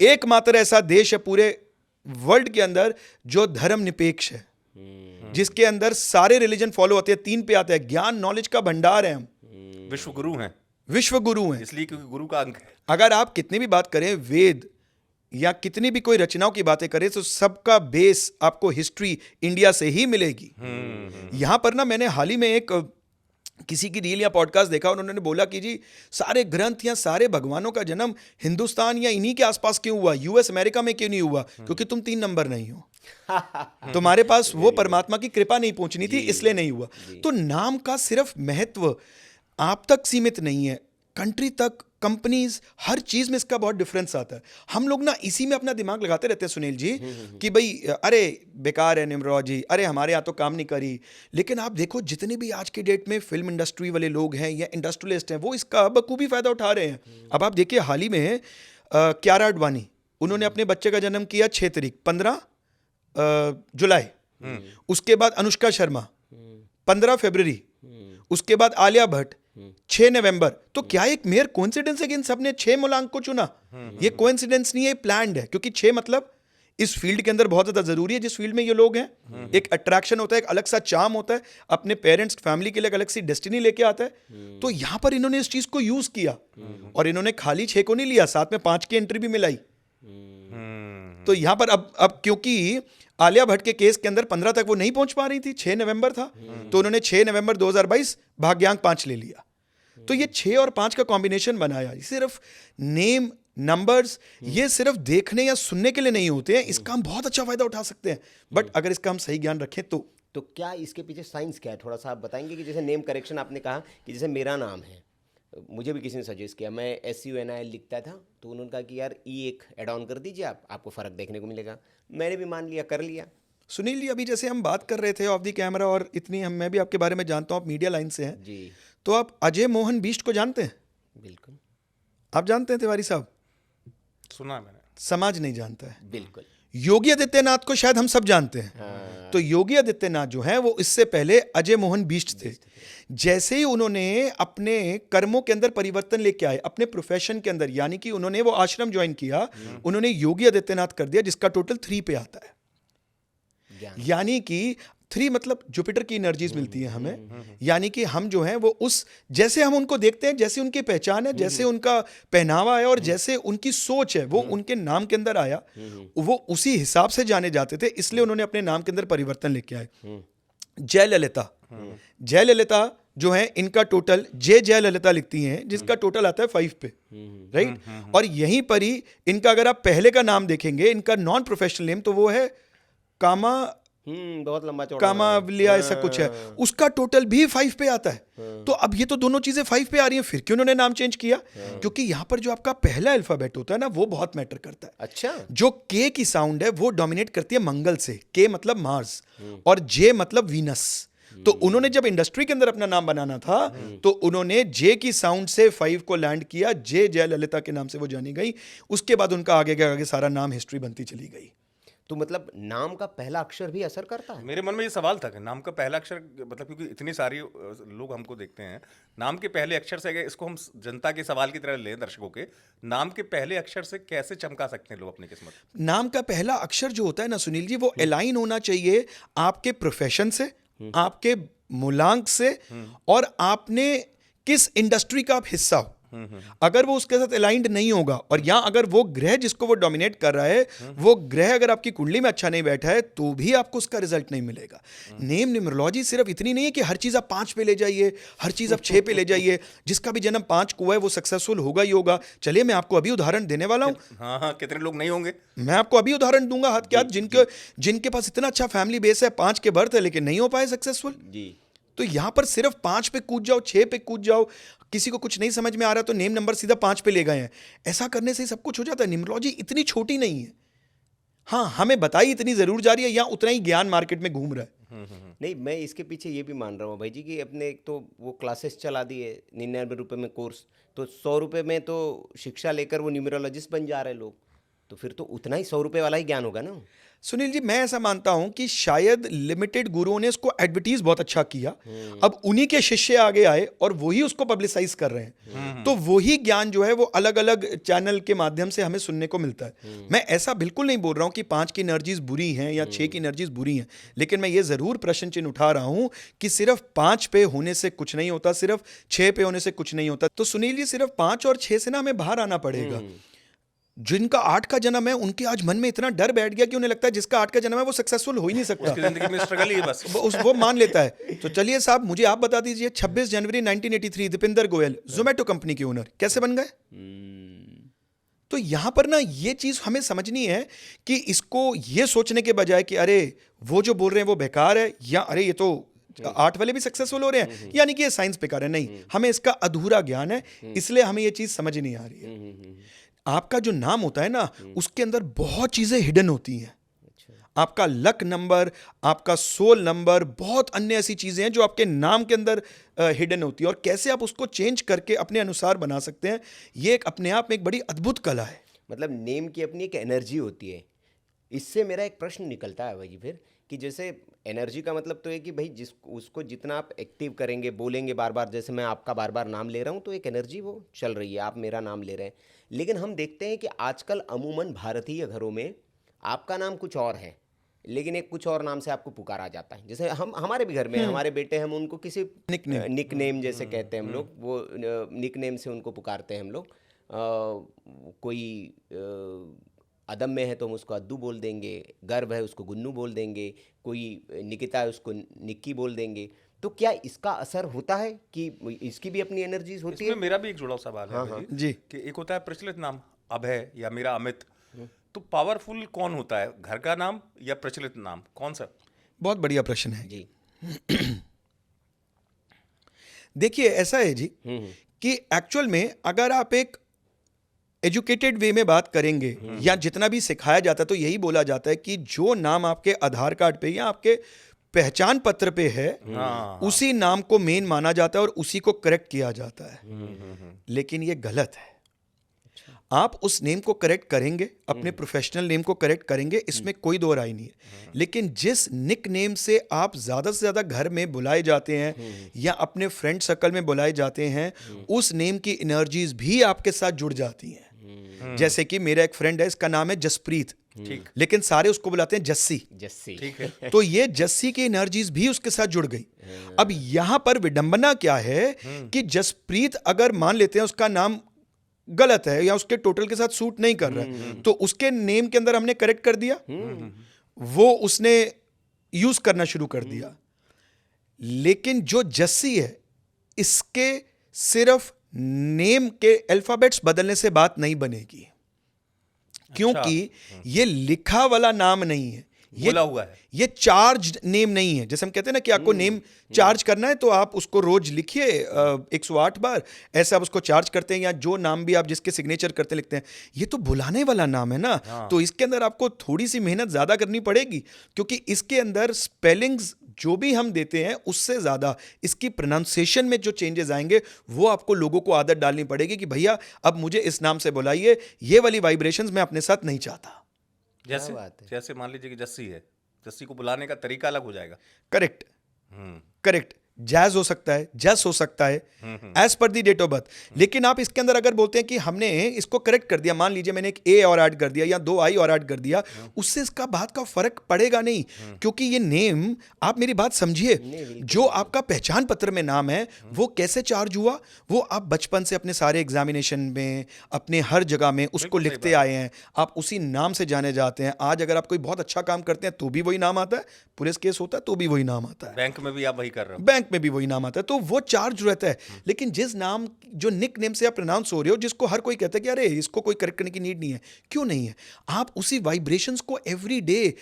एकमात्र ऐसा देश है पूरे वर्ल्ड के अंदर जो धर्म निरपेक्ष है, जिसके अंदर सारे रिलीजन फॉलो होते हैं। 3 पे आता है ज्ञान, नॉलेज का भंडार है हम, विश्व गुरु हैं, विश्व गुरु हैं। इसलिए क्योंकि गुरु का अंक है। अगर आप कितनी भी बात करें वेद या कितनी भी कोई रचनाओं की बातें करें तो सबका बेस आपको हिस्ट्री इंडिया से ही मिलेगी। यहां पर ना मैंने हाल ही में एक किसी की रील या पॉडकास्ट देखा और उन्होंने बोला कि जी सारे ग्रंथ या सारे भगवानों का जन्म हिंदुस्तान या इन्हीं के आसपास क्यों हुआ, यूएस अमेरिका में क्यों नहीं हुआ? क्योंकि तुम 3 नंबर नहीं हो, तुम्हारे पास वो परमात्मा की कृपा नहीं पहुंचनी थी, इसलिए नहीं हुआ। तो नाम का सिर्फ महत्व आप तक सीमित नहीं है, कंट्री तक, कंपनीज, हर चीज में इसका बहुत डिफरेंस आता है। हम लोग ना इसी में अपना दिमाग लगाते रहते हैं सुनील जी कि भाई अरे बेकार है निम्रोजी, अरे हमारे यहाँ तो काम नहीं करी। लेकिन आप देखो जितने भी आज की डेट में फिल्म इंडस्ट्री वाले लोग हैं या इंडस्ट्रियलिस्ट हैं वो इसका बखूबी फायदा उठा रहे हैं। अब आप देखिए हाल ही में कियारा आडवाणी, उन्होंने अपने बच्चे का जन्म किया 6 तारीख 15 जुलाई। उसके बाद अनुष्का शर्मा 15 फरवरी। उसके बाद आलिया भट्ट 6 नवंबर। तो क्या एक मेयर कोइंसिडेंस है कि इन सबने 6 मूलांक को चुना? ये कोइंसिडेंस नहीं है, प्लान्ड है। क्योंकि 6 मतलब इस फील्ड के अंदर बहुत ज्यादा जरूरी है जिस फील्ड में ये लोग हैं। एक अट्रैक्शन होता है, एक अलग सा चार्म होता है, अपने पेरेंट्स फैमिली के लिए एक अलग सी डेस्टिनी लेके आता है। तो यहां पर इन्होंने इस चीज को यूज किया और इन्होंने खाली 6 को नहीं लिया, साथ में 5 की एंट्री भी मिलाई। तो यहां पर अब क्योंकि आलिया भट्ट के केस के अंदर 15 तक वो नहीं पहुंच पा रही थी, 6 नवंबर था, तो उन्होंने 6 नवंबर 2022 भाग्यांक 5 ले लिया। तो ये 6 और 5 का कॉम्बिनेशन बनाया। सिर्फ नेम, नंबर्स ये सिर्फ देखने या सुनने के लिए नहीं होते हैं, इसका हम बहुत अच्छा फायदा उठा सकते हैं। बट अगर इसका हम सही ज्ञान रखें तो क्या इसके पीछे साइंस क्या है, थोड़ा सा आप बताएंगे? कि जैसे नेम करेक्शन आपने कहा कि जैसे मेरा नाम है, मुझे भी किसी ने सजेस्ट किया, मैं SUNIL लिखता था, तो उन्होंने कहा कि यार एक ऐड ऑन कर दीजिए, आपको फ़र्क देखने को मिलेगा। मैंने भी मान लिया, कर लिया। सुनील जी अभी जैसे हम बात कर रहे थे ऑफ द कैमरा, और इतनी मैं भी आपके बारे में जानता हूँ, आप मीडिया लाइन से हैं जी। तो आप अजय मोहन बिष्ट को जानते हैं? बिल्कुल। आप जानते हैं तिवारी साहब? सुना मैंने। समाज नहीं जानता है। बिल्कुल। योगी आदित्यनाथ को शायद हम सब जानते हैं। हाँ। तो योगी आदित्यनाथ जो है वो इससे पहले अजय मोहन बिष्ट थे। जैसे ही उन्होंने अपने कर्मों के अंदर परिवर्तन लेके आए, अपने प्रोफेशन के अंदर, यानी कि उन्होंने वो आश्रम ज्वाइन किया, उन्होंने योगी आदित्यनाथ कर दिया, जिसका टोटल 3 पे आता है। यानी कि 3 मतलब जुपिटर की एनर्जीज मिलती है हमें। यानी कि हम जो हैं वो उस, जैसे हम उनको देखते हैं, जैसे उनकी पहचान है, जैसे उनका पहनावा है और जैसे उनकी सोच है, वो उनके नाम के अंदर आया, वो उसी हिसाब से जाने जाते थे। इसलिए उन्होंने अपने नाम के अंदर परिवर्तन लेके आए। जयललिता, जयललिता जो है इनका टोटल जयललिता लिखती हैं, जिसका टोटल आता है 5 पे, राइट। और यहीं पर ही इनका अगर आप पहले का नाम देखेंगे, इनका नॉन प्रोफेशनल नेम, तो वो है बहुत लंबा चौड़ा कामावलिया ऐसा कुछ है, उसका टोटल भी 5 पे आता है। तो अब ये तो दोनों चीजें 5 पे आ रही हैं, फिर क्यों उन्होंने नाम चेंज किया? क्योंकि यहां पर जो आपका पहला अल्फाबेट होता है ना, वो बहुत मैटर करता है। अच्छा। जो के की साउंड है वो डोमिनेट करती है मंगल से। के मतलब मार्स और जे मतलब वीनस। तो उन्होंने जब इंडस्ट्री के अंदर अपना नाम बनाना था तो उन्होंने जे की साउंड से 5 को लैंड किया। जयललिता के नाम से वो जानी गई। उसके बाद उनका आगे सारा नाम हिस्ट्री बनती चली गई। तो मतलब नाम का पहला अक्षर भी असर करता है? मेरे मन में ये सवाल था कि नाम का पहला अक्षर, मतलब क्योंकि इतनी सारी लोग हमको देखते हैं, नाम के पहले अक्षर से, इसको हम जनता के सवाल की तरह लें, दर्शकों के, नाम के पहले अक्षर से कैसे चमका सकते हैं लोग अपनी किस्मत? नाम का पहला अक्षर जो होता है ना सुनील जी, वो अलाइन होना चाहिए आपके प्रोफेशन से, आपके मूलांक से, और आपने किस इंडस्ट्री का आप हिस्सा हो। अगर वो उसके साथ अलाइंड नहीं होगा, और या अगर वो ग्रह जिसको वो डोमिनेट कर रहा है, वो ग्रह अगर आपकी कुंडली में अच्छा नहीं बैठा है, तो भी आपको उसका रिजल्ट नहीं मिलेगा। नेम न्यूमरोलॉजी सिर्फ इतनी नहीं है कि हर चीज आप 5 पे ले जाइए, हर चीज आप 6 पे ले जाइए। जिसका भी जन्म 5 को है वो सक्सेसफुल होगा ही होगा। चलिए मैं आपको अभी उदाहरण देने वाला हूँ। हाँ, कितने लोग नहीं होंगे? मैं आपको अभी उदाहरण दूंगा हाथ के हाथ, जिनके पास इतना अच्छा फैमिली बेस है, 5 के बर्थ है, लेकिन नहीं हो पाए सक्सेसफुल जी। तो यहां पर सिर्फ 5 पे कूद जाओ, 6 पे कूद जाओ, किसी को कुछ नहीं समझ में आ रहा तो नेम नंबर सीधा 5 पे ले गए हैं। ऐसा करने से सब कुछ हो जाता है। न्यूमरोलॉजी इतनी छोटी नहीं है। हाँ, हमें बताई इतनी जरूर जा रही है, या उतना ही ज्ञान मार्केट में घूम रहा है। नहीं, मैं इसके पीछे ये भी मान रहा हूँ भाई जी कि अपने एक तो वो क्लासेस चला दिए 99 रुपए में कोर्स, तो 100 रुपए में तो शिक्षा लेकर वो न्यूमरोलॉजिस्ट बन जा रहे हैं लोग, तो फिर तो उतना ही 100 रुपए वाला ही ज्ञान होगा ना। सुनील जी, मैं ऐसा मानता हूं कि शायद लिमिटेड गुरुओं ने इसको एडवर्टीज बहुत अच्छा किया, अब उन्हीं के शिष्य आगे आए और वही उसको पब्लिसाइज कर रहे हैं, तो वही ज्ञान जो है वो अलग अलग चैनल के माध्यम से हमें सुनने को मिलता है। मैं ऐसा बिल्कुल नहीं बोल रहा हूं कि 5 की एनर्जीज बुरी हैं या 6 की एनर्जीज बुरी हैं, लेकिन मैं ये जरूर प्रश्न चिन्ह उठा रहा हूं कि सिर्फ 5 पे होने से कुछ नहीं होता, सिर्फ 6 पे होने से कुछ नहीं होता। तो सुनील जी, सिर्फ 5 और 6 से ना हमें बाहर आना पड़ेगा। जिनका 8 का जन्म है उनके आज मन में इतना डर बैठ गया कि उन्हें लगता है जिसका 8 का जन्म है वो सक्सेसफुल हो ही नहीं सकता, उसकी जिंदगी में स्ट्रगल ही है बस। वो मान लेता है। तो चलिए साहब, मुझे आप बता दीजिए, 26 जनवरी 1983 दीपिंदर गोयल जोमेटो कंपनी के ओनर कैसे बन गए? तो यहां पर ना ये चीज हमें समझनी है कि इसको ये सोचने के बजाय कि अरे वो जो बोल रहे हैं वो बेकार है, या अरे ये तो 8 वाले भी सक्सेसफुल हो रहे हैं, यानी कि ये साइंस बेकार है। नहीं, हमें इसका अधूरा ज्ञान है, इसलिए हमें ये चीज समझ नहीं आ रही है। आपका जो नाम होता है ना, उसके अंदर बहुत चीजें हिडन होती हैं। आपका लक नंबर, आपका सोल नंबर, बहुत अन्य ऐसी चीजें हैं जो आपके नाम के अंदर हिडन होती है, और कैसे आप उसको चेंज करके अपने अनुसार बना सकते हैं, ये एक अपने आप में एक बड़ी अद्भुत कला है। मतलब नेम की अपनी एक एनर्जी होती है। इससे मेरा एक प्रश्न निकलता है भाई फिर कि जैसे एनर्जी का मतलब तो है कि भाई उसको जितना आप एक्टिव करेंगे, बोलेंगे बार बार, जैसे मैं आपका बार बार नाम ले रहा हूँ तो एक एनर्जी वो चल रही है, आप मेरा नाम ले रहे हैं। लेकिन हम देखते हैं कि आजकल अमूमन भारतीय घरों में आपका नाम कुछ और है, लेकिन एक कुछ और नाम से आपको पुकारा जाता है। जैसे हमारे भी घर में हमारे बेटे, हम उनको किसी निक नेम जैसे कहते हैं हम लोग, वो निक नेम से उनको पुकारते हैं हम लोग। कोई अदम में है तो हम उसको अद्दू बोल देंगे, गर्व है उसको गुन्नू बोल देंगे, कोई निकिता है उसको निक्की बोल देंगे। तो क्या इसका असर होता है कि इसकी भी अपनी एनर्जीज होती है? इसमें मेरा भी एक जुड़ा सवाल है हाँ, जी। कि एक होता है प्रचलित नाम, अभय या मेरा अमित, तो पावरफुल कौन होता है, घर का नाम या प्रचलित नाम, कौन सा? बहुत बढ़िया प्रश्न है जी। देखिए, ऐसा है जी कि एक्चुअल में अगर आप एक एजुकेटेड वे में बात करेंगे, या जितना भी सिखाया जाता है, तो यही बोला जाता है कि जो नाम आपके आधार कार्ड पे या आपके पहचान पत्र पे है, उसी नाम को मेन माना जाता है और उसी को करेक्ट किया जाता है। लेकिन ये गलत है। आप उस नेम को करेक्ट करेंगे, अपने प्रोफेशनल नेम को करेक्ट करेंगे, इसमें कोई दो राय नहीं है। लेकिन जिस निक नेम से आप ज़्यादा से ज़्यादा घर में बुलाए जाते हैं या अपने फ्रेंड सर्कल में बुलाए जाते हैं, उस नेम की एनर्जीज भी आपके साथ जुड़ जाती हैं। जैसे कि मेरा एक फ्रेंड है, इसका नाम है जसप्रीत, लेकिन सारे उसको बुलाते हैं जस्सी। जस्सी, ठीक है। तो ये जस्सी की एनर्जीज भी उसके साथ जुड़ गई। अब यहां पर विडंबना क्या है कि जसप्रीत अगर मान लेते हैं उसका नाम गलत है या उसके टोटल के साथ सूट नहीं कर रहा है, तो उसके नेम के अंदर हमने करेक्ट कर दिया, वो उसने यूज करना शुरू कर दिया। लेकिन जो जस्सी है, इसके सिर्फ नेम के अल्फाबेट्स बदलने से बात नहीं बनेगी, क्योंकि ये लिखा वाला नाम नहीं है, ये बोला हुआ है, ये चार्ज नेम नहीं है। जैसे हम कहते हैं ना कि आपको नेम चार्ज करना है तो आप उसको रोज लिखिए 108 बार, ऐसे आप उसको चार्ज करते हैं, या जो नाम भी आप जिसके सिग्नेचर करते लिखते हैं, ये तो बुलाने वाला नाम है ना। तो इसके अंदर आपको थोड़ी सी मेहनत ज्यादा करनी पड़ेगी, क्योंकि इसके अंदर स्पेलिंग्स जो भी हम देते हैं उससे ज्यादा इसकी प्रोनाउंसिएशन में जो चेंजेस आएंगे, वो आपको लोगों को आदत डालनी पड़ेगी कि भैया अब मुझे इस नाम से बुलाइए, ये वाली वाइब्रेशंस मैं अपने साथ नहीं चाहता। जैसे मान लीजिए कि जस्सी है, जस्सी को बुलाने का तरीका अलग हो जाएगा। Correct, correct. जैज हो सकता है, जस हो सकता है, as per the date of birth. लेकिन आप इसके अंदर अगर बोलते हैं कि हमने इसको करेक्ट कर दिया, मान लीजिए मैंने एक ए और ऐड कर दिया या 2 आई और ऐड कर दिया, उससे इसका बात का फर्क पड़ेगा नहीं, क्योंकि ये नेम, आप मेरी बात समझिए, जो आपका पहचान पत्र में नाम है वो कैसे चार्ज हुआ, वो आप बचपन से अपने सारे एग्जामिनेशन में, अपने हर जगह में उसको लिखते आए हैं, आप उसी नाम से जाने जाते हैं। आज अगर आप कोई बहुत अच्छा काम करते हैं तो भी वही नाम आता है, पुलिस केस होता है तो भी वही नाम आता है, बैंक में भी आप वही कर रहे हो, बैंक में भी वही नाम आता है, तो वो चार्ज रहता है। लेकिन जिस नाम, जो निक नेम से आप प्रोनाउंस हो रहे हो, जिसको हर कोई कहता है कि अरे इसको कोई करेक्ट करने की नीड नहीं है, क्यों नहीं है? आप उसी वाइब्रेशंस को एवरी डे,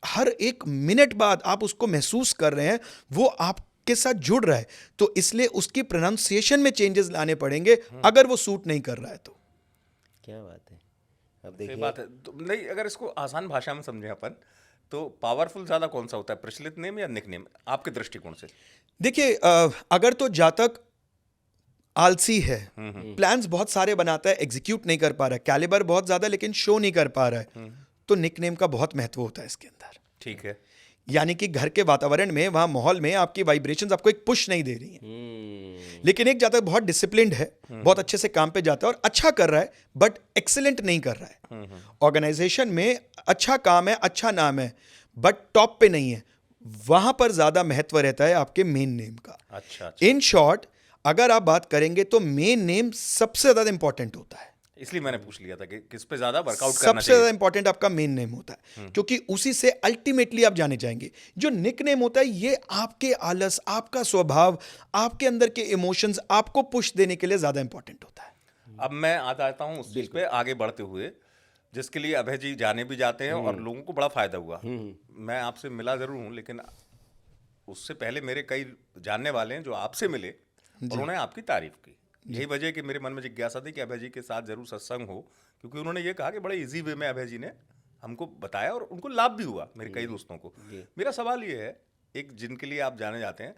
हर एक मिनट बाद आप उसको महसूस कर रहे हैं, वो आपके साथ जुड़ रहा है, तो इसलिए उसकी प्रोनाउंसिएशन में चेंजेस लाने पड़ेंगे अगर वो सूट नहीं कर रहा है तो। क्या बात है। अब सही देखिए, बात है। तो नहीं, अगर इसको आसान भाषा में समझें अपन, तो पावरफुल ज्यादा कौन सा होता है, प्रचलित नेम या निकनेम, आपके दृष्टिकोण से? देखिए अगर तो जातक आलसी है, प्लान्स बहुत सारे बनाता है, एग्जीक्यूट नहीं कर पा रहा है, कैलिबर बहुत ज्यादा लेकिन शो नहीं कर पा रहा है, तो निकनेम का बहुत महत्व होता है इसके अंदर। ठीक है। यानी कि घर के वातावरण में, वहां माहौल में आपकी वाइब्रेशंस आपको एक पुश नहीं दे रही हैं। लेकिन एक जातक बहुत डिसिप्लिन्ड है, बहुत अच्छे से काम पे जाता है और अच्छा कर रहा है, बट एक्सीलेंट नहीं कर रहा है, ऑर्गेनाइजेशन में अच्छा काम है, अच्छा नाम है, बट टॉप पे नहीं है, वहां पर ज्यादा महत्व रहता है आपके मेन नेम का। अच्छा। इन शॉर्ट अगर आप बात करेंगे तो मेन नेम सबसे ज्यादा इंपॉर्टेंट होता है। इसलिए मैंने पूछ लिया था कि किस पे ज्यादा वर्कआउट करना सबसे ज्यादा चाहिए। इंपॉर्टेंट आपका मेन नेम होता है, क्योंकि उसी से अल्टीमेटली आप जाने जाएंगे। जो निक नेम होता है ये आपके आलस, आपका स्वभाव, आपके अंदर के इमोशंस आपको पुश देने के लिए ज्यादा इंपॉर्टेंट होता है। अब मैं आ जाता हूँ उस चीज पे आगे बढ़ते हुए, जिसके लिए अभय जी जाने भी जाते हैं और लोगों को बड़ा फायदा हुआ। मैं आपसे मिला जरूर हूँ, लेकिन उससे पहले मेरे कई जानने वाले हैं जो आपसे मिले और उन्होंने आपकी तारीफ की। यही वजह है कि मेरे मन में जिज्ञासा थी कि अभय जी के साथ जरूर सत्संग हो, क्योंकि उन्होंने ये कहा कि बड़े इजी वे में अभय जी ने हमको बताया और उनको लाभ भी हुआ, मेरे कई दोस्तों को। मेरा सवाल ये है, एक जिनके लिए आप जाने जाते हैं,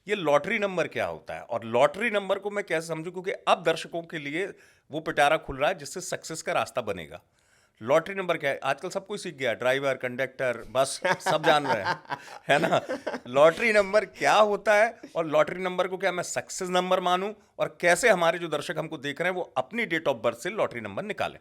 ये लॉटरी नंबर क्या होता है और लॉटरी नंबर को मैं कैसे समझूं, क्योंकि अब दर्शकों के लिए वो पिटारा खुल रहा है जिससे सक्सेस का रास्ता बनेगा। लॉटरी नंबर क्या है? आजकल सब कुछ सीख गया, ड्राइवर, कंडक्टर, बस सब जान रहे हैं, है ना? लॉटरी नंबर क्या होता है और लॉटरी नंबर को क्या मैं सक्सेस नंबर मानूं, और कैसे हमारे जो दर्शक हमको देख रहे हैं वो अपनी डेट ऑफ बर्थ से लॉटरी नंबर निकालें?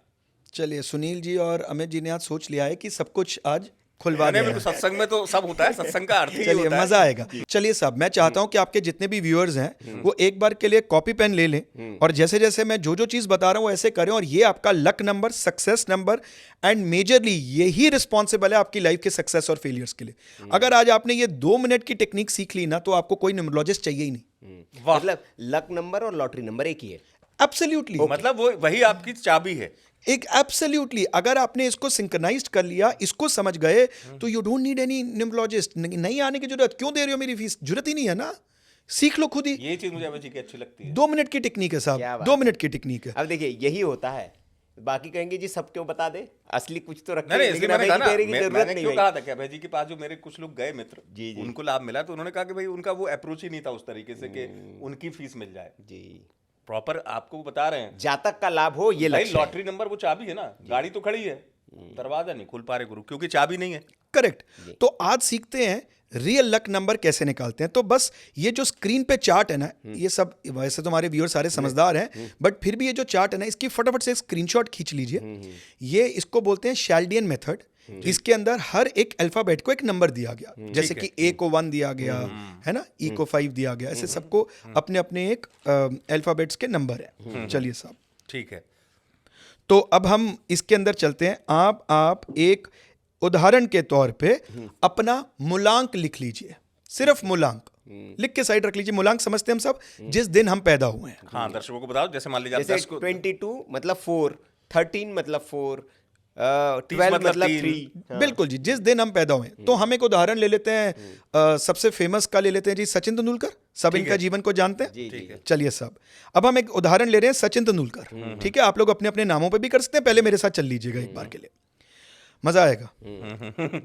चलिए, सुनील जी और अमित जी ने आज सोच लिया है कि सब कुछ आज खुलवा नहीं, दें। बिल्कुल, सत्संग में तो सब होता है, सत्संग का अर्थ ही चलिए, होता है। मजा आएगा। चलिए साहब, मैं चाहता हूं कि आपके जितने भी व्यूअर्स हैं वो एक बार के लिए कॉपी पेन ले लें और जैसे जैसे मैं जो जो चीज बता रहा हूं वो ऐसे करें, और ये आपका luck number, success number, and majorly यही रिस्पॉन्सिबल है आपकी लाइफ के सक्सेस और फेलियर्स के लिए। अगर आज आपने ये 2 मिनट की टेक्निक सीख ली ना, तो आपको कोई न्यूमरोलॉजिस्ट चाहिए ही नहीं। वाह। मतलब लक नंबर और लॉटरी नंबर एक ही है। एब्सोल्युटली, मतलब वो वही आपकी चाबी है। एक एब्सोल्युटली, अगर आपने इसको सिंक्रोनाइज्ड कर लिया, इसको समझ गए, तो you don't need any numerologist. नहीं आने की जरूरत, क्यों दे रहे हो मेरी फीस? जरूरत ही नहीं है ना, सीख लो खुद ही। ये चीज मुझे अभय जी की अच्छी लगती है। 2 मिनट की टेक्निक है क्या साहब, बात 2 मिनट की टेक्निक है। अब देखिए यही होता है, बाकी कहेंगे जी सब क्यों बता दे, असली कुछ तो रखते नहीं, हैं, इसलिए लेकिन मैंने अभय कहा की ना, तेरे की जरूरत मैंने नहीं क्यों भाई। कहा था कि अभय जी के पास जो मेरे कुछ लोग गए मित्र, जी, जी। उनको लाभ मिला, तो उन्होंने कहा कि भाई उनका वो अप्रोच ही नहीं था उस तरीके से कि उनकी फीस मिल जाए। जी, प्रॉपर आपको बता रहे हैं, जातक का लाभ हो ये भाई लक्ष्य है। लॉटरी नंबर वो चाबी है ना, गाड़ी तो खड़ी है, दरवाजा नहीं खुल पा रहे गुरु, क्योंकि चाबी नहीं है। करेक्ट। तो आज सीखते हैं रियल लक नंबर कैसे निकालते हैं। तो बस ये जो स्क्रीन पे चार्ट है ना, ये सब वैसे तो हमारे व्यूअर सारे समझदार हैं, बट फिर भी ये जो चार्ट है ना, इसकी फटाफट से स्क्रीनशॉट खींच लीजिए। ये इसको बोलते हैं शैल्डियन मेथड। इसके अंदर हर एक अल्फाबेट को एक नंबर दिया गया, जैसे कि ए को 1 दिया गया है ना, ई को 5 दिया गया, ऐसे सबको अपने अपने एक अल्फाबेट्स के नंबर है। चलिए साहब, ठीक है। तो अब हम इसके अंदर चलते हैं। आप एक उदाहरण के तौर पे अपना मूलांक लिख लीजिए, सिर्फ मूलांक लिख के साइड रख लीजिए। मूलांक समझते हैं हम सब, जिस दिन हम पैदा हुए हैं। हाँ, दर्शकों को बताओ, जैसे मान लीजिए आप जैसे 10 को 22 मतलब 4, 13 मतलब 4, 30 12 मतलब मतलब 3। 3। बिल्कुल जी, जिस दिन हम पैदा हुए हैं। तो हम एक उदाहरण ले लेते हैं, सबसे फेमस का ले लेते हैं जी, सचिन तेंदुलकर। सब इनका जीवन को जानते हैं। जी, जी। चलिए साहब, अब हम एक उदाहरण ले रहे हैं सचिन तेंदुलकर। ठीक है, आप लोग अपने अपने नामों पे भी कर सकते हैं, पहले मेरे साथ चल लीजिएगा एक बार के लिए, मजा आएगा।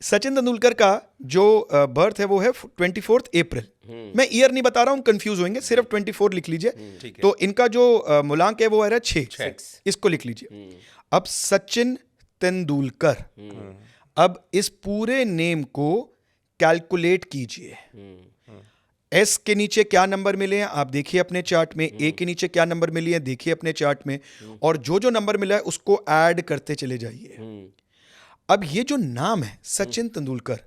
सचिन तेंदुलकर का जो बर्थ है वो है 24 अप्रैल। मैं ईयर नहीं बता रहा हूं, कंफ्यूज होंगे, सिर्फ 24 लिख लीजिए। ठीक है। तो इनका जो मूलांक है वो है 6। 6। इसको लिख लीजिए। अब सचिन तेंदुलकर, अब इस पूरे नेम को कैलकुलेट कीजिए। एस के नीचे क्या नंबर मिले हैं आप देखिए अपने चार्ट में, ए के नीचे क्या नंबर मिली है देखिए अपने चार्ट में, और जो जो नंबर मिला है उसको ऐड करते चले जाइए। अब ये जो नाम है सचिन तेंदुलकर,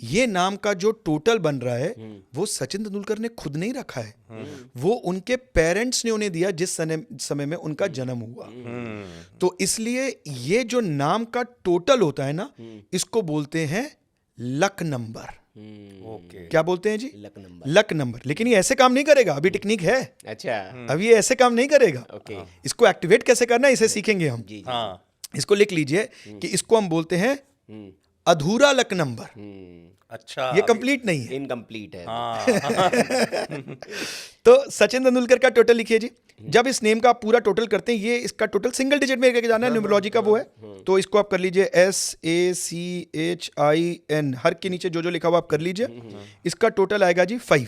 ये नाम का जो टोटल बन रहा है वो सचिन तेंदुलकर ने खुद नहीं रखा है, वो उनके पेरेंट्स ने उन्हें दिया जिस समय में उनका जन्म हुआ। तो इसलिए ये जो नाम का टोटल होता है ना, इसको बोलते हैं लक नंबर। ओके। क्या बोलते हैं जी? Luck number. Luck number. लेकिन ये ऐसे काम नहीं करेगा, अभी टेक्निक है, अच्छा। अब ये ऐसे काम नहीं करेगा। ओके। इसको एक्टिवेट कैसे करना है इसे सीखेंगे हम। जी, जी। हाँ, इसको लिख लीजिए कि इसको हम बोलते हैं अधूरा लक नंबर, अच्छा, ये कंप्लीट नहीं है। इनकम्प्लीट है। हाँ। तो सचिन तेंदुलकर का टोटल लिखिए जी। जब इस नेम का आप पूरा टोटल करते हैं, ये इसका टोटल सिंगल डिजिट में लेके जाना है, न्यूमरोलॉजी का वो है, तो इसको आप कर लीजिए SACHIN, हर के नीचे जो जो लिखा हुआ आप कर लीजिए। इसका टोटल आएगा जी 5,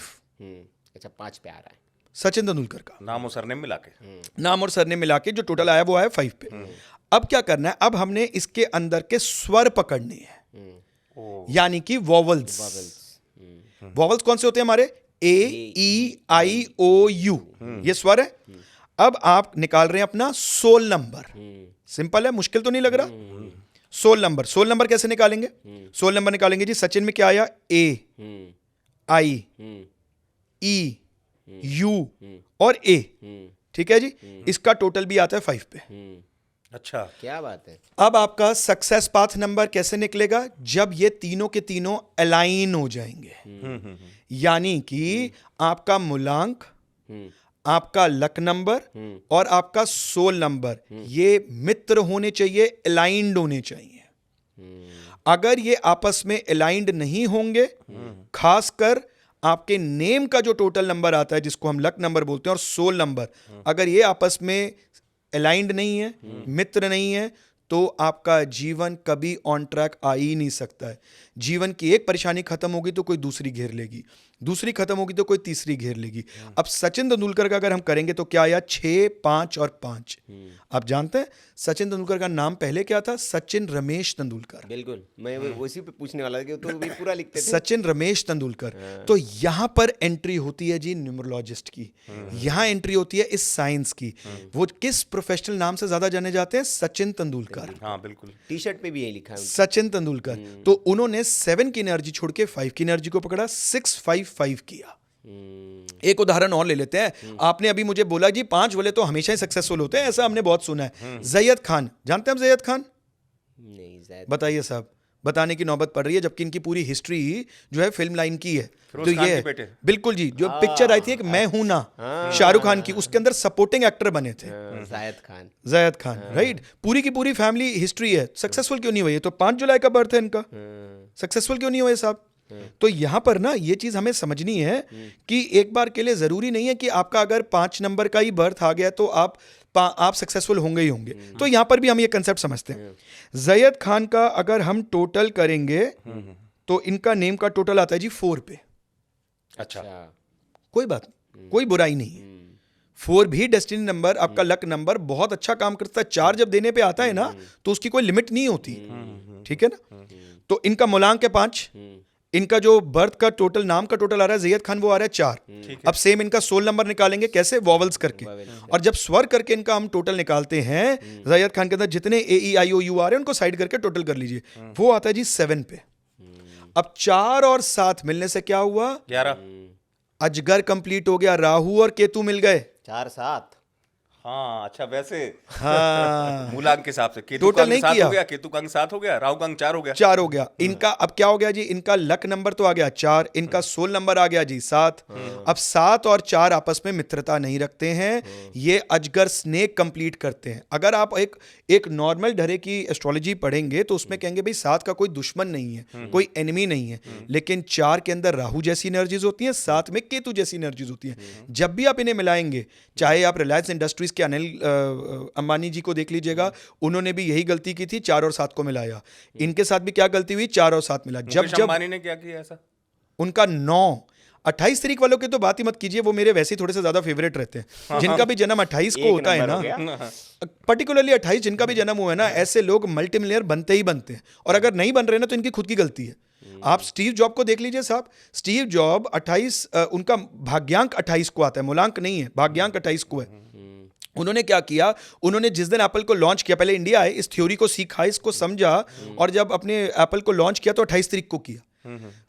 अच्छा 5 पे आ रहा है। सचिन तेंदुलकर का नाम और सरनेम मिला के। नाम और सरनेम मिला के जो टोटल आया वो आया 5 पे। अब क्या करना है, अब हमने इसके अंदर के स्वर पकड़ने हैं, यानी कि वॉवल्स। वॉवल्स कौन से होते हैं हमारे? AEIOU, ये स्वर है। अब आप निकाल रहे हैं अपना सोल नंबर। सिंपल है, मुश्किल तो नहीं लग रहा। सोल नंबर, सोल नंबर कैसे निकालेंगे? सोल नंबर निकालेंगे जी, सचिन में क्या आया? AIEU और A, ठीक है जी। इसका टोटल भी आता है 5 पे। अच्छा, क्या बात है। अब आपका सक्सेस पाथ नंबर कैसे निकलेगा? जब ये तीनों के तीनों अलाइन हो जाएंगे, यानी कि आपका मूलांक, आपका लक नंबर और आपका सोल नंबर, ये मित्र होने चाहिए, अलाइंड होने चाहिए। अगर ये आपस में अलाइंड नहीं होंगे, खासकर आपके नेम का जो टोटल नंबर आता है जिसको हम लक नंबर बोलते हैं और सोल नंबर, अगर ये आपस में अलाइंड नहीं है, मित्र नहीं है, तो आपका जीवन कभी ऑन ट्रैक आ ही नहीं सकता है। जीवन की एक परेशानी खत्म होगी तो कोई दूसरी घेर लेगी, दूसरी खत्म होगी तो कोई तीसरी घेर लेगी। अब सचिन तेंदुलकर का अगर हम करेंगे तो क्या आया? 6, 5 और 5। आप जानते हैं सचिन तेंदुलकर का नाम पहले क्या था? सचिन रमेश तेंदुलकर। बिल्कुल, मैं उसी पे पूछने वाला था कि तो भी पूरा लिखते थे। सचिन रमेश तेंदुलकर। तो यहां पर एंट्री होती है जी न्यूमरोलॉजिस्ट की, यहां एंट्री होती है इस साइंस की। वो किस प्रोफेशनल नाम से ज्यादा जाने जाते हैं? सचिन तेंदुलकर। हाँ बिल्कुल। टी शर्ट पे भी यही लिखा है। सचिन तेंदुलकर। तो उन्होंने 7 की एनर्जी छोड़ के 5 की एनर्जी को पकड़ा, 655 किया। एक उदाहरण और ले लेते हैं। आपने अभी मुझे बोला जी 5 वाले तो हमेशा ही सक्सेसफुल होते हैं, ऐसा हमने बहुत सुना है। जैयद खान, जानते हैं हम जैयद खान? नहीं शायद। बताइए साहब, बताने की नौबत पड़ रही है, जबकि इनकी पूरी हिस्ट्री जो है फिल्म लाइन की है। फिरोज तो खान ये के बेटे। बिल्कुल जी, जो पिक्चर आई थी एक मैं हूं ना, शाहरुख खान की, उसके अंदर सपोर्टिंग एक्टर बने थे जायद खान। Zayed Khan, right. पूरी की पूरी फैमिली हिस्ट्री है। सक्सेसफुल क्यों नहीं हुई? तो 5 जुलाई का बर्थ है इनका, सक्सेसफुल क्यों नहीं हुए साहब? तो यहां पर ना ये चीज हमें समझनी है कि एक बार के लिए जरूरी नहीं है कि आपका अगर 5 नंबर का ही बर्थ आ गया तो आप सक्सेसफुल होंगे ही होंगे। तो यहां पर भी हम ये कंसेप्ट समझते हैं। जैयद खान का अगर हम टोटल करेंगे तो इनका नेम का टोटल आता है जी 4 पे। अच्छा, कोई बात नहीं, कोई बुराई नहीं है। 4 भी डेस्टिनी नंबर, आपका लक नंबर बहुत अच्छा काम करता है। 4 जब देने पे आता है ना तो उसकी कोई लिमिट नहीं होती, ठीक है ना। तो इनका मूलांक है 5, इनका जो बर्थ का टोटल, नाम का टोटल आ रहा है जैयद खान, वो आ रहा है 4। अब सेम इनका सोल नंबर निकालेंगे, कैसे? वॉवल्स करके। और जब स्वर करके इनका हम टोटल निकालते हैं, जैयद खान के अंदर जितने AEIOU आ रहे हैं उनको साइड करके टोटल कर लीजिए, वो आता है जी 7 पे। अब 4 और 7 मिलने से क्या हुआ? 11। अजगर कंप्लीट हो गया, राहु और केतु मिल गए। 4, 7। हाँ अच्छा, वैसे हाँ, मूलांक के हिसाब से केतु टोटल का अंक नहीं 7 किया। हो गया, केतु का अंक 7 हो गया, राहु का अंक 4 हो गया। 4 हो गया। इनका अब क्या हो गया जी? इनका लक नंबर तो आ गया 4, इनका सोल नंबर आ गया जी 7। अब 7 और 4 आपस में मित्रता नहीं रखते हैं, ये अजगर स्नेक कंप्लीट करते हैं। अगर आप एक नॉर्मल ढरे की एस्ट्रोलॉजी पढ़ेंगे तो उसमें कहेंगे भाई 7 का कोई दुश्मन नहीं है, कोई एनिमी नहीं है, लेकिन 4 के अंदर राहु जैसी एनर्जीज होती हैं, 7 में केतु जैसी एनर्जीज होती हैं। जब भी आप इन्हें मिलाएंगे, चाहे आप रिलायंस इंडस्ट्रीज के अनिल अंबानी जी को देख लीजिएगा, उन्होंने भी यही गलती की थी, 4 और 7 को मिलाया। इनके साथ भी क्या गलती हुई? 4 और 7 मिला। मुकेश अंबानी ने क्या किया ऐसा? उनका 9, 28 तारीख वालों की तो बात ही मत कीजिए, वो मेरे वैसे ही थोड़े से ज्यादा फेवरेट रहते हैं। जिनका भी जन्म 28 को होता है ना, पर्टिकुलरली 28 जिनका भी जन्म हुआ है ना, ऐसे लोग मल्टी मिलियनर बनते ही बनते हैं। और अगर नहीं बन रहे ना तो इनकी खुद की गलती है। आप स्टीव जॉब को देख लीजिए साहब, स्टीव जॉब 28, उनका भाग्यांक 28 को आता है, मूलांक नहीं है, भाग्यांक 28 को है। उन्होंने क्या किया? उन्होंने जिस दिन एप्पल को लॉन्च किया, पहले इंडिया आए, इस थ्योरी को सीखा, इसको समझा, और जब अपने एप्पल को लॉन्च किया तो 28 तारीख को किया।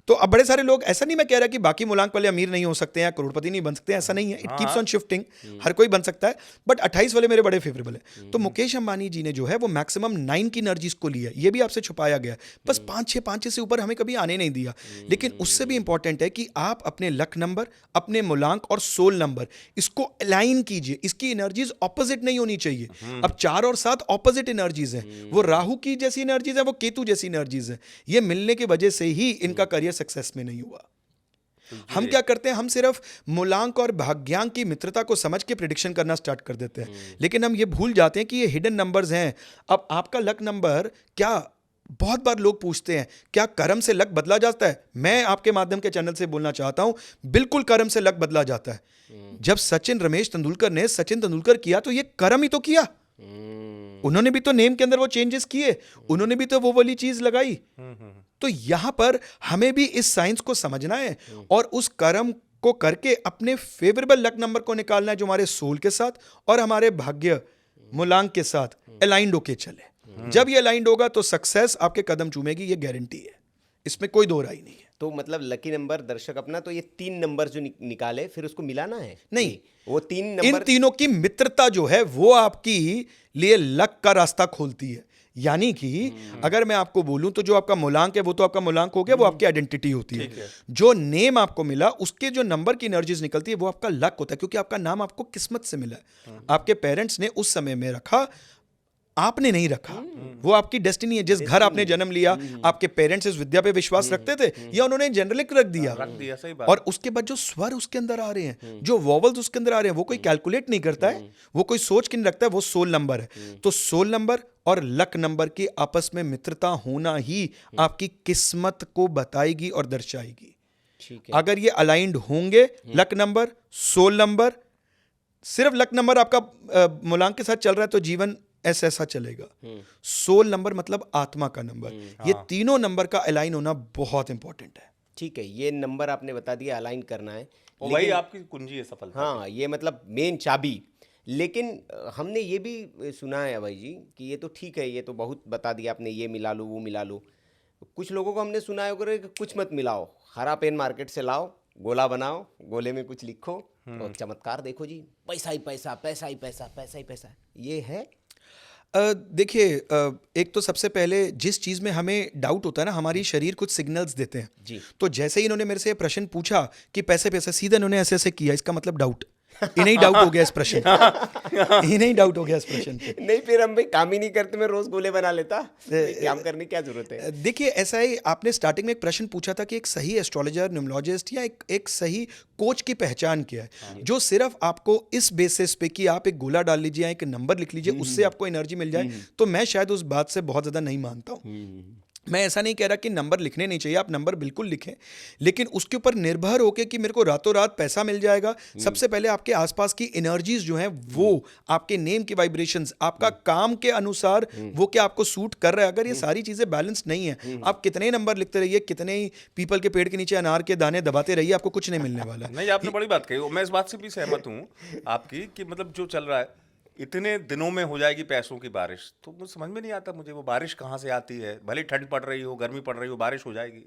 तो अब बड़े सारे लोग, ऐसा नहीं मैं कह रहा कि बाकी मूलांक वाले अमीर नहीं हो सकते हैं, करोड़पति नहीं बन सकते हैं, ऐसा नहीं है, इट कीप्स ऑन शिफ्टिंग, हर कोई बन सकता है, बट 28 वाले मेरे बड़े फेवरेबल है। तो मुकेश अंबानी जी ने जो है वो मैक्सिमम 9 की एनर्जीज को लिया, ये भी आपसे छुपाया गया, बस 5-6 से ऊपर हमें कभी आने नहीं दिया। लेकिन उससे भी इंपॉर्टेंट है कि आप अपने लक नंबर, अपने मूलांक और सोल नंबर, इसको अलाइन कीजिए, इसकी एनर्जीज ऑपोजिट नहीं होनी चाहिए। अब 4 और 7 ऑपोजिट एनर्जीज हैं, वो राहु की जैसी एनर्जीज है, वो केतु जैसी एनर्जीज है, ये मिलने की वजह से ही इनका करियर सक्सेस में नहीं हुआ। हम क्या करते हैं, हम सिर्फ मूलांक और भाग्यांक की मित्रता को समझ के प्रिडिक्शन करना स्टार्ट कर देते हैं, लेकिन हम ये भूल जाते हैं कि ये हिडन नंबर्स हैं। अब आपका लक नंबर क्या, बहुत बार लोग पूछते हैं क्या कर्म से लक बदला जाता है? मैं आपके माध्यम के चैनल से बोलना चाहता हूं, बिल्कुल कर्म से लक बदला जाता है। जब सचिन रमेश तेंदुलकर ने सचिन तेंदुलकर किया तो ये कर्म ही तो किया, उन्होंने भी तो नेम के अंदर वो चेंजेस किए, उन्होंने भी तो वो वाली चीज लगाई। तो यहां पर हमें भी इस साइंस को समझना है और उस कर्म को करके अपने फेवरेबल लक नंबर को निकालना है जो हमारे सोल के साथ और हमारे भाग्य मूलांक के साथ अलाइंड होके चले। जब ये अलाइंड होगा तो सक्सेस आपके कदम चूमेगी, ये गारंटी है, इसमें कोई दो राय नहीं है। तो मतलब लकी नंबर दर्शक अपना, तो ये 3 नंबर जो निकाले फिर उसको मिलाना है? नहीं, वो 3 इन नंबर, तीनों की मित्रता जो है वो आपकी लिए लक का रास्ता खोलती है। यानी कि अगर मैं आपको बोलूं तो जो आपका मूलांक है वो तो आपका मूलांक हो गया, वो आपकी आइडेंटिटी होती है। जो नेम आपको मिला उसके जो नंबर की एनर्जीज निकलती है वो आपका लक होता है, क्योंकि आपका नाम आपको किस्मत से मिला है। आपके पेरेंट्स ने उस समय में रखा, आपने नहीं रखा, वो आपकी डेस्टिनी है। जिस घर आपने जन्म लिया, आपके पेरेंट्स इस विद्या पे विश्वास रखते थे या उन्होंने जनरलिक रख दिया, सही बात। और उसके बाद जो स्वर उसके अंदर आ रहे हैं, जो वॉवल्स उसके अंदर आ रहे हैं, वो कोई कैलकुलेट नहीं करता है, वो कोई सोच के नहीं रखता है, वो सोल नंबर है। तो सोल नंबर और लक नंबर की आपस में मित्रता होना ही आपकी किस्मत को बताएगी और दर्शाएगी। ठीक है। अगर ये अलाइंड होंगे, लक नंबर, सोल नंबर, सिर्फ लक नंबर आपका मूलांक के साथ चल रहा है तो जीवन ऐसा चलेगा। सोल नंबर मतलब आत्मा का नंबर, ये तीनों नंबर का अलाइन होना बहुत इंपॉर्टेंट है। ठीक है, ये नंबर आपने बता दिया अलाइन करना है, और वही आपकी कुंजी है सफलता। हाँ, ये मतलब मेन चाबी। लेकिन हमने ये भी सुना है भाई जी कि ये तो ठीक है, ये तो बहुत बता दिया आपने, ये मिला लो वो मिला लो। कुछ लोगों को हमने सुना है कि कुछ मत मिलाओ, हरा पेन मार्केट से लाओ, गोला बनाओ, गोले में कुछ लिखो और चमत्कार देखो जी, पैसा ही पैसा, पैसा ही पैसा, पैसा ही पैसा। ये है? देखिए, एक तो सबसे पहले जिस चीज़ में हमें डाउट होता है ना, हमारी शरीर कुछ सिग्नल्स देते हैं जी। तो जैसे ही इन्होंने मेरे से ये प्रश्न पूछा कि पैसे पैसे, सीधा इन्होंने ऐसे ऐसे किया, इसका मतलब डाउट, इन्हें डाउट हो गया इस प्रश्न इन्हें डाउट हो गया इस प्रश्न पे। नहीं, फिर हम भाई काम ही नहीं करते, मैं रोज गोले बना लेता, काम करने की क्या जरूरत है? देखिए, ऐसा है, आपने स्टार्टिंग में एक प्रश्न पूछा था कि एक सही एस्ट्रोलॉजर, न्यूमरोलॉजिस्ट या एक सही कोच की पहचान क्या है, जो सिर्फ आपको इस बेसिस पे कि आप एक गोला डाल लीजिए या एक नंबर लिख लीजिए उससे आपको एनर्जी मिल जाए, तो मैं शायद उस बात से बहुत ज़्यादा नहीं मानता हूँ। मैं ऐसा नहीं कह रहा कि नंबर लिखने नहीं चाहिए, आप नंबर बिल्कुल लिखें, लेकिन उसके ऊपर निर्भर होकर कि मेरे को रातों रात पैसा मिल जाएगा। सबसे पहले आपके आसपास की एनर्जीज जो हैं वो आपके नेम की वाइब्रेशंस, आपका काम के अनुसार वो क्या आपको सूट कर रहा है। अगर ये सारी चीज़ें बैलेंस नहीं है, आप कितने ही नंबर लिखते रहिए, कितने ही पीपल के पेड़ के नीचे अनार के दाने दबाते रहिए, आपको कुछ नहीं मिलने वाला। नहीं, आपने बड़ी बात कही, मैं इस बात से भी सहमत हूँ आपकी कि मतलब जो चल रहा है इतने दिनों में हो जाएगी पैसों की बारिश, तो मुझे समझ में नहीं आता, मुझे वो बारिश कहाँ से आती है? भले ठंड पड़ रही हो, गर्मी पड़ रही हो, बारिश हो जाएगी।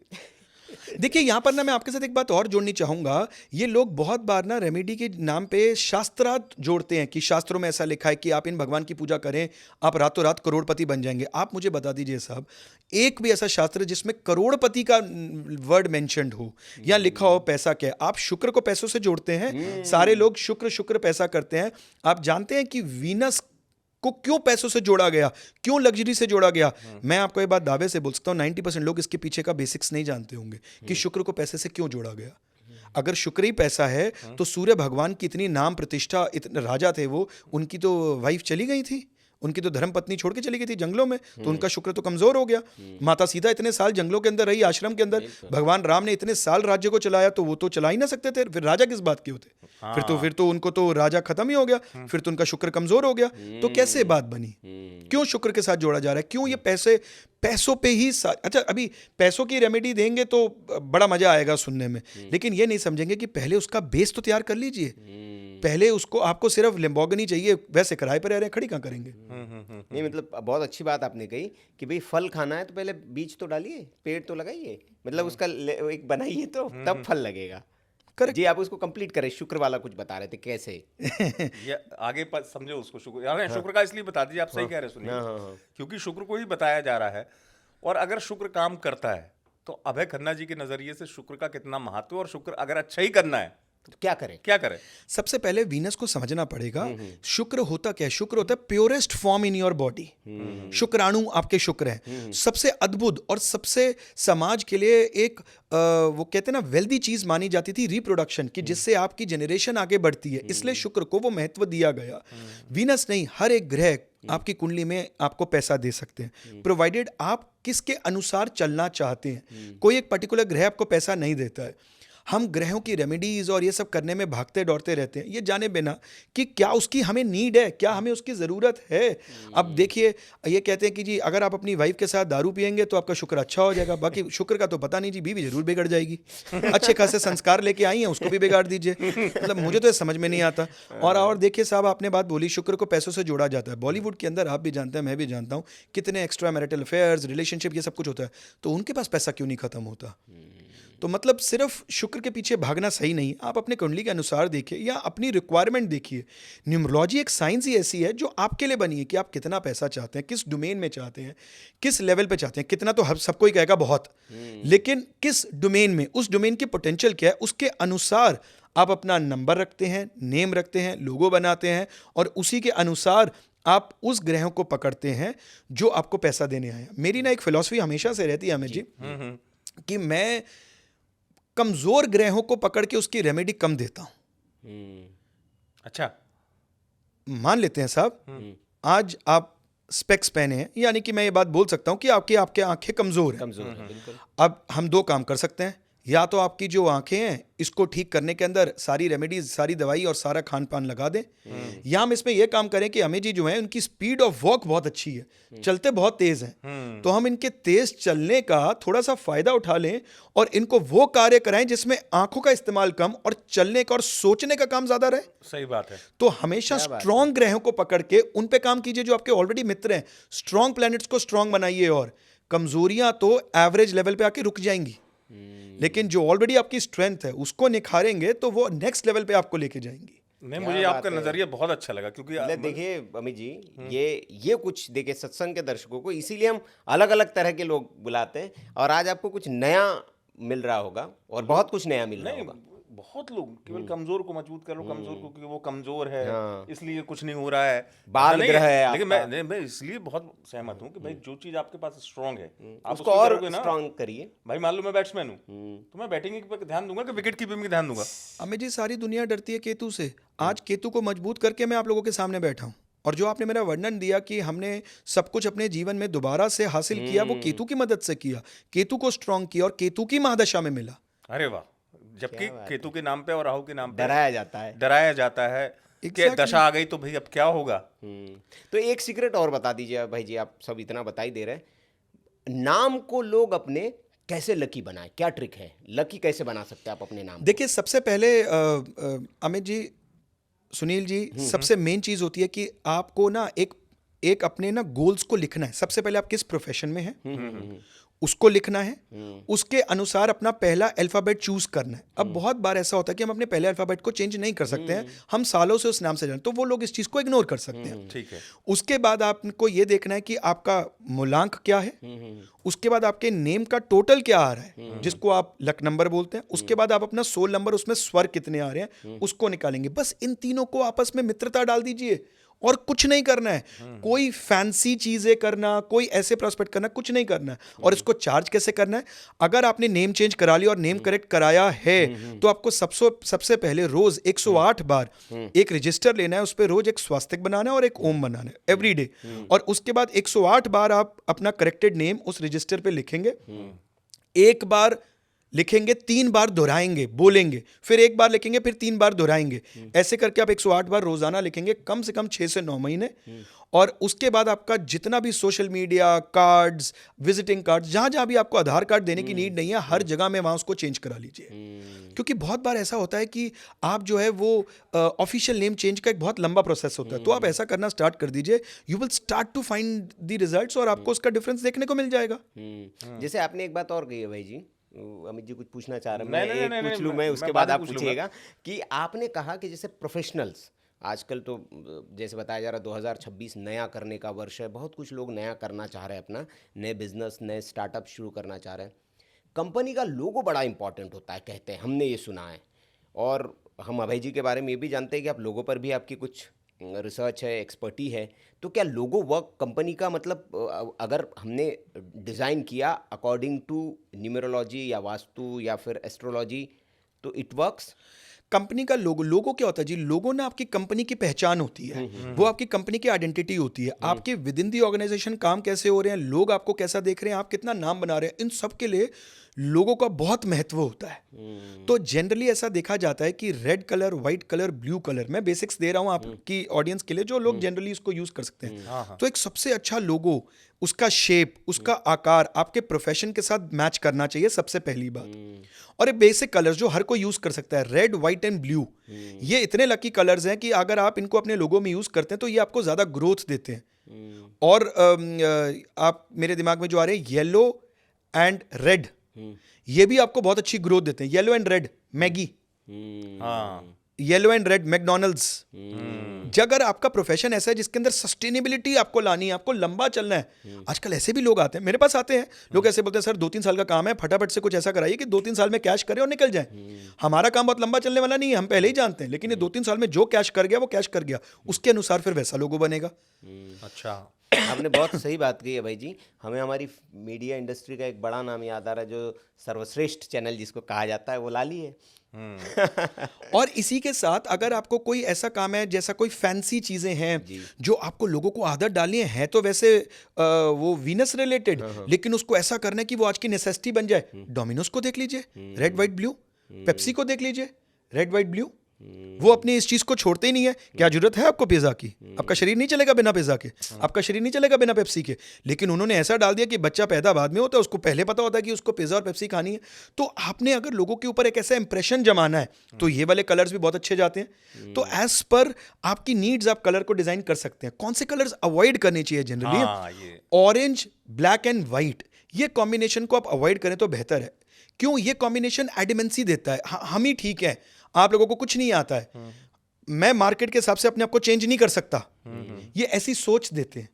देखिए, यहाँ पर ना मैं आपके साथ एक बात और जोड़नी चाहूँगा। ये लोग बहुत बार ना रेमेडी के नाम पे शास्त्रार्थ जोड़ते हैं कि शास्त्रों में ऐसा लिखा है कि आप इन भगवान की पूजा करें, आप रातों रात करोड़पति बन जाएंगे। आप मुझे बता दीजिए साहब, एक भी ऐसा शास्त्र जिसमें करोड़पति का वर्ड मेंशन्ड हो या लिखा हो पैसा क्या है? आप शुक्र को पैसों से जोड़ते हैं, सारे लोग शुक्र शुक्र पैसा करते हैं। आप जानते हैं कि वीनस को क्यों पैसों से जोड़ा गया, क्यों लग्जरी से जोड़ा गया? मैं आपको ये बात दावे से बोल सकता हूँ, 90% लोग इसके पीछे का बेसिक्स नहीं जानते होंगे कि शुक्र को पैसे से क्यों जोड़ा गया। अगर शुक्र ही पैसा है तो सूर्य भगवान की इतनी नाम प्रतिष्ठा, इतने राजा थे वो, उनकी तो वाइफ चली गई थी, उनकी तो धर्म पत्नी छोड़ के चली गई थी जंगलों में, तो उनका शुक्र तो कमजोर हो गया। माता सीता इतने साल जंगलों के अंदर रही, आश्रम के अंदर, भगवान राम ने इतने साल राज्य को चलाया, तो वो तो चला ही ना सकते थे, फिर राजा किस बात के होते? फिर तो उनको तो राजा खत्म ही हो गया, फिर तो उनका शुक्र कमजोर हो गया। तो कैसे बात बनी? क्यों शुक्र के साथ जोड़ा जा रहा है? क्यों ये पैसों पे ही अच्छा, अभी पैसों की रेमेडी देंगे तो बड़ा मजा आएगा सुनने में, लेकिन ये नहीं समझेंगे कि पहले उसका बेस तो तैयार कर लीजिए। पहले उसको आपको सिर्फ लेम्बोर्गिनी चाहिए, वैसे किराए पर रह रहे हैं, खड़ी कहाँ करेंगे? नहीं मतलब बहुत अच्छी बात आपने कही कि भाई फल खाना है तो पहले बीज तो डालिए, पेड़ तो लगाइए, मतलब उसका एक बनाइए तो तब फल लगेगा। Correct. जी आप उसको कंप्लीट करें, शुक्र वाला कुछ बता रहे थे कैसे। ये आगे समझो उसको शुक्र, यानी शुक्र का इसलिए बता दीजिए, आप सही कह रहे हैं, सुनिए। हाँ। क्योंकि शुक्र को ही बताया जा रहा है, और अगर शुक्र काम करता है तो अभय खन्ना जी के नजरिए से शुक्र का कितना महत्व है, और शुक्र अगर अच्छा ही करना है तो क्या करें? क्या करें? सबसे पहले वीनस को समझना पड़ेगा। शुक्र होता क्या है? शुक्र होता है purest form in your body. शुक्राणु आपके शुक्र हैं, सबसे अद्भुत और सबसे समाज के लिए एक वो कहते हैं ना वेल्दी चीज मानी जाती थी रिप्रोडक्शन की, जिससे आपकी जनरेशन आगे बढ़ती है, इसलिए शुक्र को वो महत्व दिया गया। वीनस नहीं, हर एक ग्रह आपकी कुंडली में आपको पैसा दे सकते हैं, प्रोवाइडेड आप किसके अनुसार चलना चाहते हैं। कोई एक पर्टिकुलर ग्रह आपको पैसा नहीं देता है। हम ग्रहों की रेमेडीज और ये सब करने में भागते दौड़ते रहते हैं, ये जाने बिना कि क्या उसकी हमें नीड है, क्या हमें उसकी ज़रूरत है। अब देखिए, ये कहते हैं कि जी अगर आप अपनी वाइफ के साथ दारू पियेंगे तो आपका शुक्र अच्छा हो जाएगा, बाकी शुक्र का तो पता नहीं जी, बीवी जरूर बिगड़ जाएगी। अच्छे खासे संस्कार लेके आई हैं, उसको भी बिगाड़ दीजिए, मतलब मुझे तो ये समझ में नहीं आता। और देखिए साहब, आपने बात बोली शुक्र को पैसों से जोड़ा जाता है। बॉलीवुड के अंदर आप भी जानते हैं, मैं भी जानता हूँ, कितने एक्स्ट्रा मैरिटल अफेयर्स, रिलेशनशिप, ये सब कुछ होता है, तो उनके पास पैसा क्यों नहीं खत्म होता? तो मतलब सिर्फ शुक्र के पीछे भागना सही नहीं। आप अपने कुंडली के अनुसार देखिए या अपनी रिक्वायरमेंट देखिए। न्यूमरोलॉजी एक साइंस ही ऐसी है जो आपके लिए बनी है कि आप कितना पैसा चाहते हैं, किस डोमेन में चाहते हैं, किस लेवल पे चाहते हैं। कितना तो सबको ही कहेगा बहुत, लेकिन किस डोमेन में, उस डोमेन की पोटेंशियल क्या है, उसके अनुसार आप अपना नंबर रखते हैं, नेम रखते हैं, लोगो बनाते हैं, और उसी के अनुसार आप उस ग्रहों को पकड़ते हैं जो आपको पैसा देने आए। मेरी ना एक फिलॉसफी हमेशा से रहती है अमित जी, कि मैं कमजोर ग्रहों को पकड़ के उसकी रेमेडी कम देता हूं। अच्छा, मान लेते हैं साहब, आज आप स्पेक्स पहने हैं, यानी कि मैं ये बात बोल सकता हूं कि आपके आंखें कमजोर हैं। बिल्कुल। अब हम दो काम कर सकते हैं, या तो आपकी जो आंखें हैं इसको ठीक करने के अंदर सारी रेमेडीज, सारी दवाई और सारा खान पान लगा दें, या हम इसमें यह काम करें कि हमें जी जो है उनकी स्पीड ऑफ वॉक बहुत अच्छी है, चलते बहुत तेज हैं, तो हम इनके तेज चलने का थोड़ा सा फायदा उठा लें और इनको वो कार्य कराएं जिसमें आंखों का इस्तेमाल कम और चलने का और सोचने का काम ज्यादा रहे। सही बात है। तो हमेशा स्ट्रॉन्ग ग्रहों को पकड़ के उन पे काम कीजिए जो आपके ऑलरेडी मित्र हैं। स्ट्रॉन्ग प्लैनेट्स को स्ट्रॉन्ग बनाइए, और कमजोरियां तो एवरेज लेवल पे आके रुक जाएंगी, लेकिन जो ऑलरेडी आपकी स्ट्रेंथ है उसको निखारेंगे तो वो नेक्स्ट लेवल पे आपको लेके जाएंगी। नहीं, मुझे आपका नजरिया बहुत अच्छा लगा, क्योंकि देखिए अमित जी, ये कुछ देखिए सत्संग के दर्शकों को इसीलिए हम अलग अलग तरह के लोग बुलाते हैं, और आज आपको कुछ नया मिल रहा होगा और बहुत कुछ नया मिल रहा होगा। बहुत लोग केवल कमजोर को मजबूत कर लो, कमजोर को क्योंकि वो कमजोर है इसलिए कुछ नहीं हो रहा है, बाल ग्रह है लेकिन मैं इसलिए बहुत सहमत हूँ कि भाई जो चीज आपके पास स्ट्रांग है आप उसको और स्ट्रांग करिए। भाई मान लो मैं बैट्समैन हूँ तो मैं बैटिंग पे ध्यान दूंगा कि विकेट कीपिंग पे ध्यान दूंगा। अमित जी, सारी दुनिया डरती है केतु से। आज केतु को मजबूत करके मैं आप लोगों के सामने बैठा हूँ, और जो आपने मेरा वर्णन दिया कि हमने सब कुछ अपने जीवन में दोबारा से हासिल किया, वो केतु की मदद से किया, केतु को स्ट्रांग किया और केतु की महादशा में मिला। अरे वाह, जबकि केतु के नाम पे और राहु के नाम पे डराया जाता है कि दशा आ गई तो भाई अब क्या होगा। तो एक सीक्रेट और बता दीजिए भाई जी, आप सब इतना बता ही दे रहे हैं, नाम को लोग अपने कैसे लकी बनाए, क्या ट्रिक है, लकी कैसे बना सकते हैं आप अपने नाम? देखिए सबसे पहले अमित जी, सुनील जी, सबसे मेन चीज होती है कि आपको ना एक अपने ना गोल्स को लिखना है। सबसे पहले आप किस प्रोफेशन में हैं उसको लिखना है, उसके अनुसार अपना पहला अल्फाबेट चूज करना है। अब बहुत बार ऐसा होता है कि हम अपने पहले अल्फाबेट को चेंज नहीं कर सकते हैं, हम सालों से उस नाम से जानते, तो वो लोग इस चीज को इग्नोर कर सकते हैं। ठीक है। उसके बाद आपको ये देखना है कि आपका मूलांक क्या है, उसके बाद आपके नेम का टोटल क्या आ रहा है, जिसको आप लक नंबर बोलते हैं। उसके बाद आप अपना 16 नंबर, उसमें स्वर कितने आ रहे हैं उसको निकालेंगे। बस इन तीनों को आपस में मित्रता डाल दीजिए और कुछ नहीं करना है। कोई फैंसी चीजें करना, कोई ऐसे प्रोस्पेक्ट करना, कुछ नहीं करना है। और इसको चार्ज कैसे करना है? अगर आपने नेम चेंज करा लिया और नेम करेक्ट कराया है तो आपको सबसे पहले रोज 108 बार एक रजिस्टर लेना है, उस पर रोज एक स्वास्तिक बनाना है और एक ओम बनाना है एवरी डे। और उसके बाद 108 बार आप अपना करेक्टेड नेम उस रजिस्टर पे लिखेंगे। एक बार लिखेंगे, 3 बार दोहराएंगे, बोलेंगे, फिर 1 बार लिखेंगे, फिर 3 बार दोहराएंगे। ऐसे करके आप 108 बार रोजाना लिखेंगे, कम से कम 6 से 9 महीने। और उसके बाद आपका जितना भी social media, cards, visiting cards, जहां जहां भी आपको आधार कार्ड देने की नीड नहीं है, हर जगह में वहां उसको चेंज करा लीजिए। क्योंकि बहुत बार ऐसा होता है कि आप जो है वो ऑफिशियल नेम चेंज का एक बहुत लंबा प्रोसेस होता है, तो आप ऐसा करना स्टार्ट कर दीजिए। You will start to find the results और आपको उसका डिफरेंस देखने को मिल जाएगा। जैसे आपने एक बात और कही है भाई जी, अमित जी कुछ पूछना चाह रहे हैं, नहीं, मैं नहीं, एक नहीं, पूछ नहीं, लूँ, मैं मैं उसके बाद बाद में आप पूछ लूंगा। पूछिएगा कि आपने कहा कि जैसे प्रोफेशनल्स आजकल तो जैसे बताया जा रहा है 2026 नया करने का वर्ष है, बहुत कुछ लोग नया करना चाह रहे हैं, अपना नए बिजनेस, नए स्टार्टअप शुरू करना चाह रहे हैं। कंपनी का लोगो बड़ा इंपॉर्टेंट होता है, कहते हैं, हमने ये सुना है। और हम अभय जी के बारे में ये भी जानते हैं कि आप लोगों पर भी आपकी कुछ रिसर्च है, एक्सपर्टी है। तो क्या लोगो वर्क कंपनी का, मतलब अगर हमने डिज़ाइन किया अकॉर्डिंग टू न्यूमरोलॉजी या वास्तु या फिर एस्ट्रोलॉजी, तो इट वर्क्स? कंपनी का लोगो, लोगो क्या होता है जी? लोगो ना आपकी कंपनी की पहचान होती है, वो आपकी कंपनी की आइडेंटिटी होती है। आपके विद इन दी ऑर्गेनाइजेशन काम कैसे हो रहे हैं, लोग आपको कैसा देख रहे हैं, आप कितना नाम बना रहे हैं, इन सब के लिए लोगों का बहुत महत्व होता है। तो जनरली ऐसा देखा जाता है कि red colour, white colour, blue colour, मैं बेसिक्स दे रहा हूं आपकी ऑडियंस के लिए, जो लोग जनरली इसको यूज कर सकते हैं। तो एक सबसे अच्छा लोगो, उसका शेप, उसका आकार आपके प्रोफेशन के साथ मैच करना चाहिए, सबसे पहली बात। और ये बेसिक कलर्स जो हर कोई यूज कर सकता है, रेड, व्हाइट एंड ब्लू, ये इतने लकी कलर्स हैं कि अगर आप इनको अपने लोगो में यूज करते हैं तो ये आपको ज्यादा ग्रोथ देते हैं। और आप मेरे दिमाग में जो आ रहे हैं, येलो एंड रेड, ये भी आपको बहुत अच्छी ग्रोथ देते हैं। येलो एंड रेड, मैगी, हाँ, येलो एंड रेड, मैकडोनल्ड्स। अगर आपका प्रोफेशन ऐसा है जिसके अंदर सस्टेनेबिलिटी आपको लानी है, आपको लंबा चलना है, आजकल ऐसे भी लोग आते हैं, मेरे पास आते हैं लोग, ऐसे बोलते हैं सर 2-3 साल का काम है, फटाफट से कुछ ऐसा कराइए कि 2-3 साल में कैश करें और निकल जाए। हमारा काम बहुत लंबा चलने वाला नहीं है, हम पहले ही जानते हैं, लेकिन ये 2-3 साल में जो कैश कर गया वो कैश कर गया, उसके अनुसार फिर वैसा लोगो बनेगा। अच्छा, आपने बहुत सही बात कही है भाई जी। हमें हमारी मीडिया इंडस्ट्री का एक बड़ा नाम याद आ रहा है, जो सर्वश्रेष्ठ चैनल जिसको कहा जाता है, वो लाली है। और इसी के साथ अगर आपको कोई ऐसा काम है, जैसा कोई फैंसी चीजें हैं जो आपको लोगों को आदत डालनी है तो वैसे वो वीनस रिलेटेड, लेकिन उसको ऐसा करना है कि वो आज की नेसेसिटी बन जाए, डोमिनोज को देख लीजिए, रेड व्हाइट ब्लू, पेप्सी को देख लीजिए, रेड व्हाइट ब्लू, वो अपनी इस चीज को छोड़ते ही नहीं है। क्या जरूरत है आपको पिज्जा की? आपका शरीर नहीं चलेगा बिना पिज्जा के, आपका शरीर नहीं चलेगा बिना पेप्सी के, लेकिन उन्होंने ऐसा डाल दिया कि बच्चा पैदा बाद में होता है, उसको पहले पता होता है कि उसको पिज्जा और पेप्सी खानी है। तो आपने अगर लोगों के ऊपर एक ऐसा इंप्रेशन जमाना है तो ये वाले कलर्स भी बहुत अच्छे जाते हैं। तो एज पर आपकी नीड्स आप कलर को डिजाइन कर सकते हैं। कौन से कलर्स अवॉइड करने चाहिए generally? Orange, black and white, ये कॉम्बिनेशन को आप अवॉइड करें तो बेहतर है। क्यों? ये कॉम्बिनेशन एडिमेंसी देता है। हम ही ठीक है, आप लोगों को कुछ नहीं आता है, मैं मार्केट के हिसाब से अपने आप को चेंज नहीं कर सकता, ये ऐसी सोच देते हैं।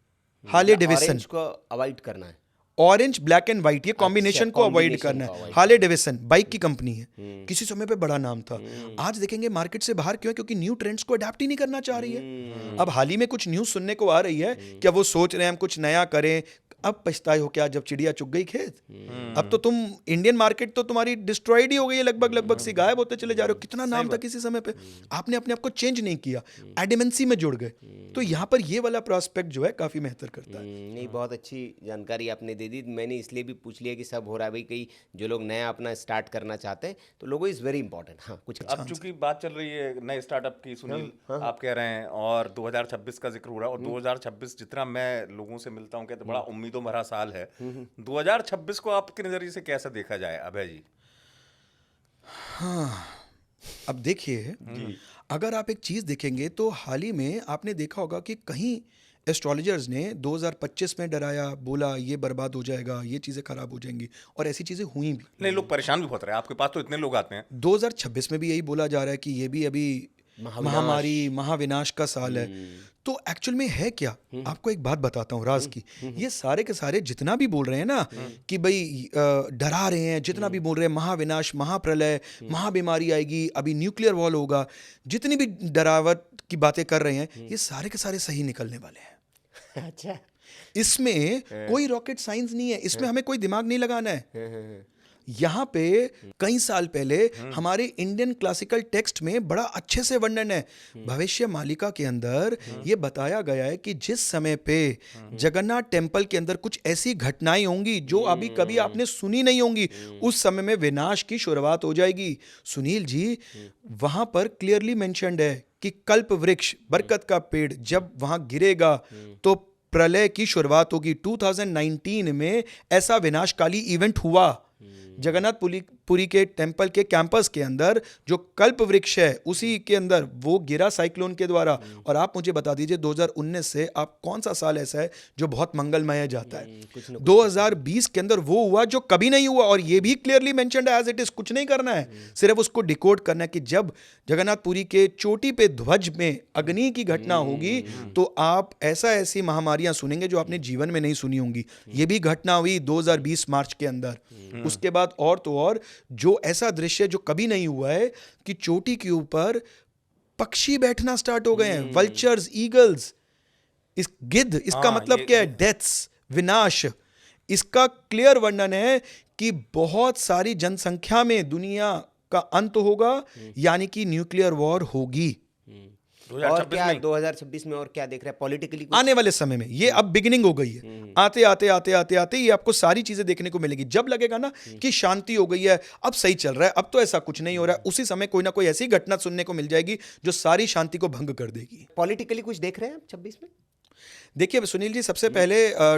हार्ले डेविसन ऑरेंज को अवॉइड करना है, ऑरेंज, ब्लैक एंड व्हाइट, ये कॉम्बिनेशन को अवॉइड करना है। हार्ले डेविसन बाइक की कंपनी है, किसी समय पे बड़ा नाम था, आज देखेंगे मार्केट से बाहर। क्यों? क्योंकि न्यू ट्रेंड्स को अडेप्ट ही नहीं करना चाह रही है। अब हाल ही में कुछ न्यूज सुनने को आ रही है कि अब वो सोच रहे हैं हम कुछ नया करें। अब पछताए हो क्या जब चिड़िया चुग गई खेत? अब तो तुम इंडियन मार्केट तो तुम्हारी डिस्ट्रॉयड ही हो गई है, लगभग सी गायब होते चले जा रहे हो। कितना नाम था किसी समय पे, आपने अपने आप को चेंज नहीं किया, एडिमेंसी में जुड़ गए। तो यहाँ पर ये वाला प्रोस्पेक्ट जो है काफी बेहतर करता है। नहीं, बहुत अच्छी जानकारी आपने दे दी। मैंने इसलिए भी पूछ लिया कि सब हो रहा है भाई, कई जो लोग नया अपना स्टार्ट करना चाहते हैं, तो लोगो इज वेरी इंपॉर्टेंट। हाँ, कुछ अब चूंकि बात चल रही है नए स्टार्टअप की, सुनील आप कह रहे हैं, और 2026 का जिक्र हो रहा है, और 2026 जितना मैं लोगों से मिलता हूँ कहते बड़ा उम्मीदों भरा साल है। 2026 को आपके नजरिए से कैसा देखा जाए अभय जी? हाँ, अब देखिए, अगर आप एक चीज देखेंगे तो हाल ही में आपने देखा होगा कि कहीं एस्ट्रोलॉजर्स ने 2025 में डराया, बोला ये बर्बाद हो जाएगा, ये चीजें खराब हो जाएंगी, और ऐसी चीजें हुई भी। नहीं, लोग परेशान भी बहुत रहे, आपके पास तो इतने लोग आते हैं। 2026 में भी यही बोला जा रहा है कि ये भी अभी महामारी, महाविनाश का साल है। तो एक्चुअल में है क्या, आपको एक बात बताता हूँ राज की। ये सारे के सारे जितना भी बोल रहे हैं ना कि भाई डरा रहे हैं, जितना भी बोल रहे हैं महाविनाश, महाप्रलय, महाबीमारी आएगी, अभी न्यूक्लियर वॉर होगा, जितनी भी डरावट की बातें कर रहे हैं, ये सारे के सारे सही निकलने वाले हैं। अच्छा, इसमें कोई रॉकेट साइंस नहीं है, इसमें हमें कोई दिमाग नहीं लगाना है। यहाँ पे कई साल पहले हमारे इंडियन क्लासिकल टेक्स्ट में बड़ा अच्छे से वर्णन है। भविष्य मालिका के अंदर ये बताया गया है कि जिस समय पे जगन्नाथ टेम्पल के अंदर कुछ ऐसी घटनाएं होंगी जो अभी कभी आपने सुनी नहीं होंगी, उस समय में विनाश की शुरुआत हो जाएगी। सुनील जी, वहां पर क्लियरली मेंशन्ड है कि कल्प वृक्ष, बरकत का पेड़ जब वहां गिरेगा तो प्रलय की शुरुआत होगी। 2019 में ऐसा विनाशकाली इवेंट हुआ। जगन्नाथ पुरी के टेम्पल के कैंपस के अंदर जो कल्प वृक्ष है उसी के अंदर वो गिरा साइक्लोन के द्वारा। और आप मुझे बता दीजिए 2019 से आप कौन सा साल ऐसा है जो बहुत मंगलमय जाता है। 2020 के अंदर वो हुआ जो कभी नहीं हुआ, और ये भी क्लियरली मेंशन्ड है एज इट इज। कुछ नहीं करना है, सिर्फ उसको डिकोड करना है कि जब जगन्नाथ पुरी के चोटी पे ध्वज में अग्नि की घटना होगी तो आप ऐसी महामारियां सुनेंगे जो आपने जीवन में नहीं सुनी होंगी। ये भी घटना हुई 2020 मार्च के अंदर। उसके बाद और तो और जो ऐसा दृश्य जो कभी नहीं हुआ है कि चोटी के ऊपर पक्षी बैठना स्टार्ट हो गए हैं, वल्चर्स, ईगल्स, इस गिद्ध, इसका मतलब क्या है? डेथ्स, विनाश। इसका क्लियर वर्णन है कि बहुत सारी जनसंख्या में दुनिया का अंत होगा, यानी कि न्यूक्लियर वॉर होगी। और क्या 2026 में और क्या देख रहे हैं पॉलिटिकली? आने वाले समय में ये अब बिगिनिंग हो गई है। आते आते आते आते आते ये आपको सारी चीजें देखने को मिलेगी। जब लगेगा ना कि शांति हो गई है, अब सही चल रहा है, अब तो ऐसा कुछ नहीं हो रहा है, उसी समय कोई ना कोई ऐसी घटना सुनने को मिल जाएगी जो सारी शांति को भंग कर देगी। पॉलिटिकली कुछ देख रहे हैं आप 26 में? देखिए सुनील जी, सबसे पहले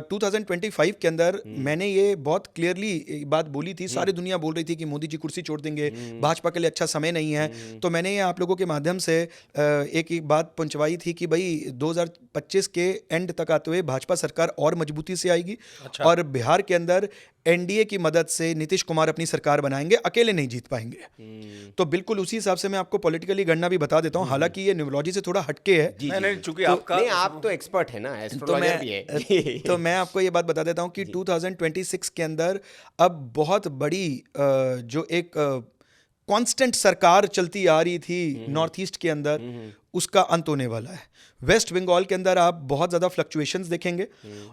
2025 के अंदर मैंने ये बहुत क्लियरली बात बोली थी। सारी दुनिया बोल रही थी कि मोदी जी कुर्सी छोड़ देंगे, भाजपा के लिए अच्छा समय नहीं है। तो मैंने ये आप लोगों के माध्यम से एक बात पहुंचवाई थी कि भाई 2025 के एंड तक आते हुए भाजपा सरकार और मजबूती से आएगी। अच्छा। और बिहार के अंदर एनडीए की मदद से नीतीश कुमार अपनी सरकार बनाएंगे, अकेले नहीं जीत पाएंगे। तो बिल्कुल उसी हिसाब से मैं आपको पॉलिटिकली गणना भी बता देता हूं। हालांकि ये न्यूमरोलॉजी से थोड़ा हटके है। चूंकि आप तो एक्सपर्ट है ना, एस्ट्रोलॉजर भी है। तो मैं आपको ये बात बता देता हूं कि 2026 के अंदर अब बहुत बड़ी जो एक कांस्टेंट सरकार चलती आ रही थी नॉर्थ ईस्ट के अंदर, उसका अंत होने वाला है। वेस्ट बंगाल के अंदर आप बहुत ज़्यादा फ्लक्चुएशंस देखेंगे।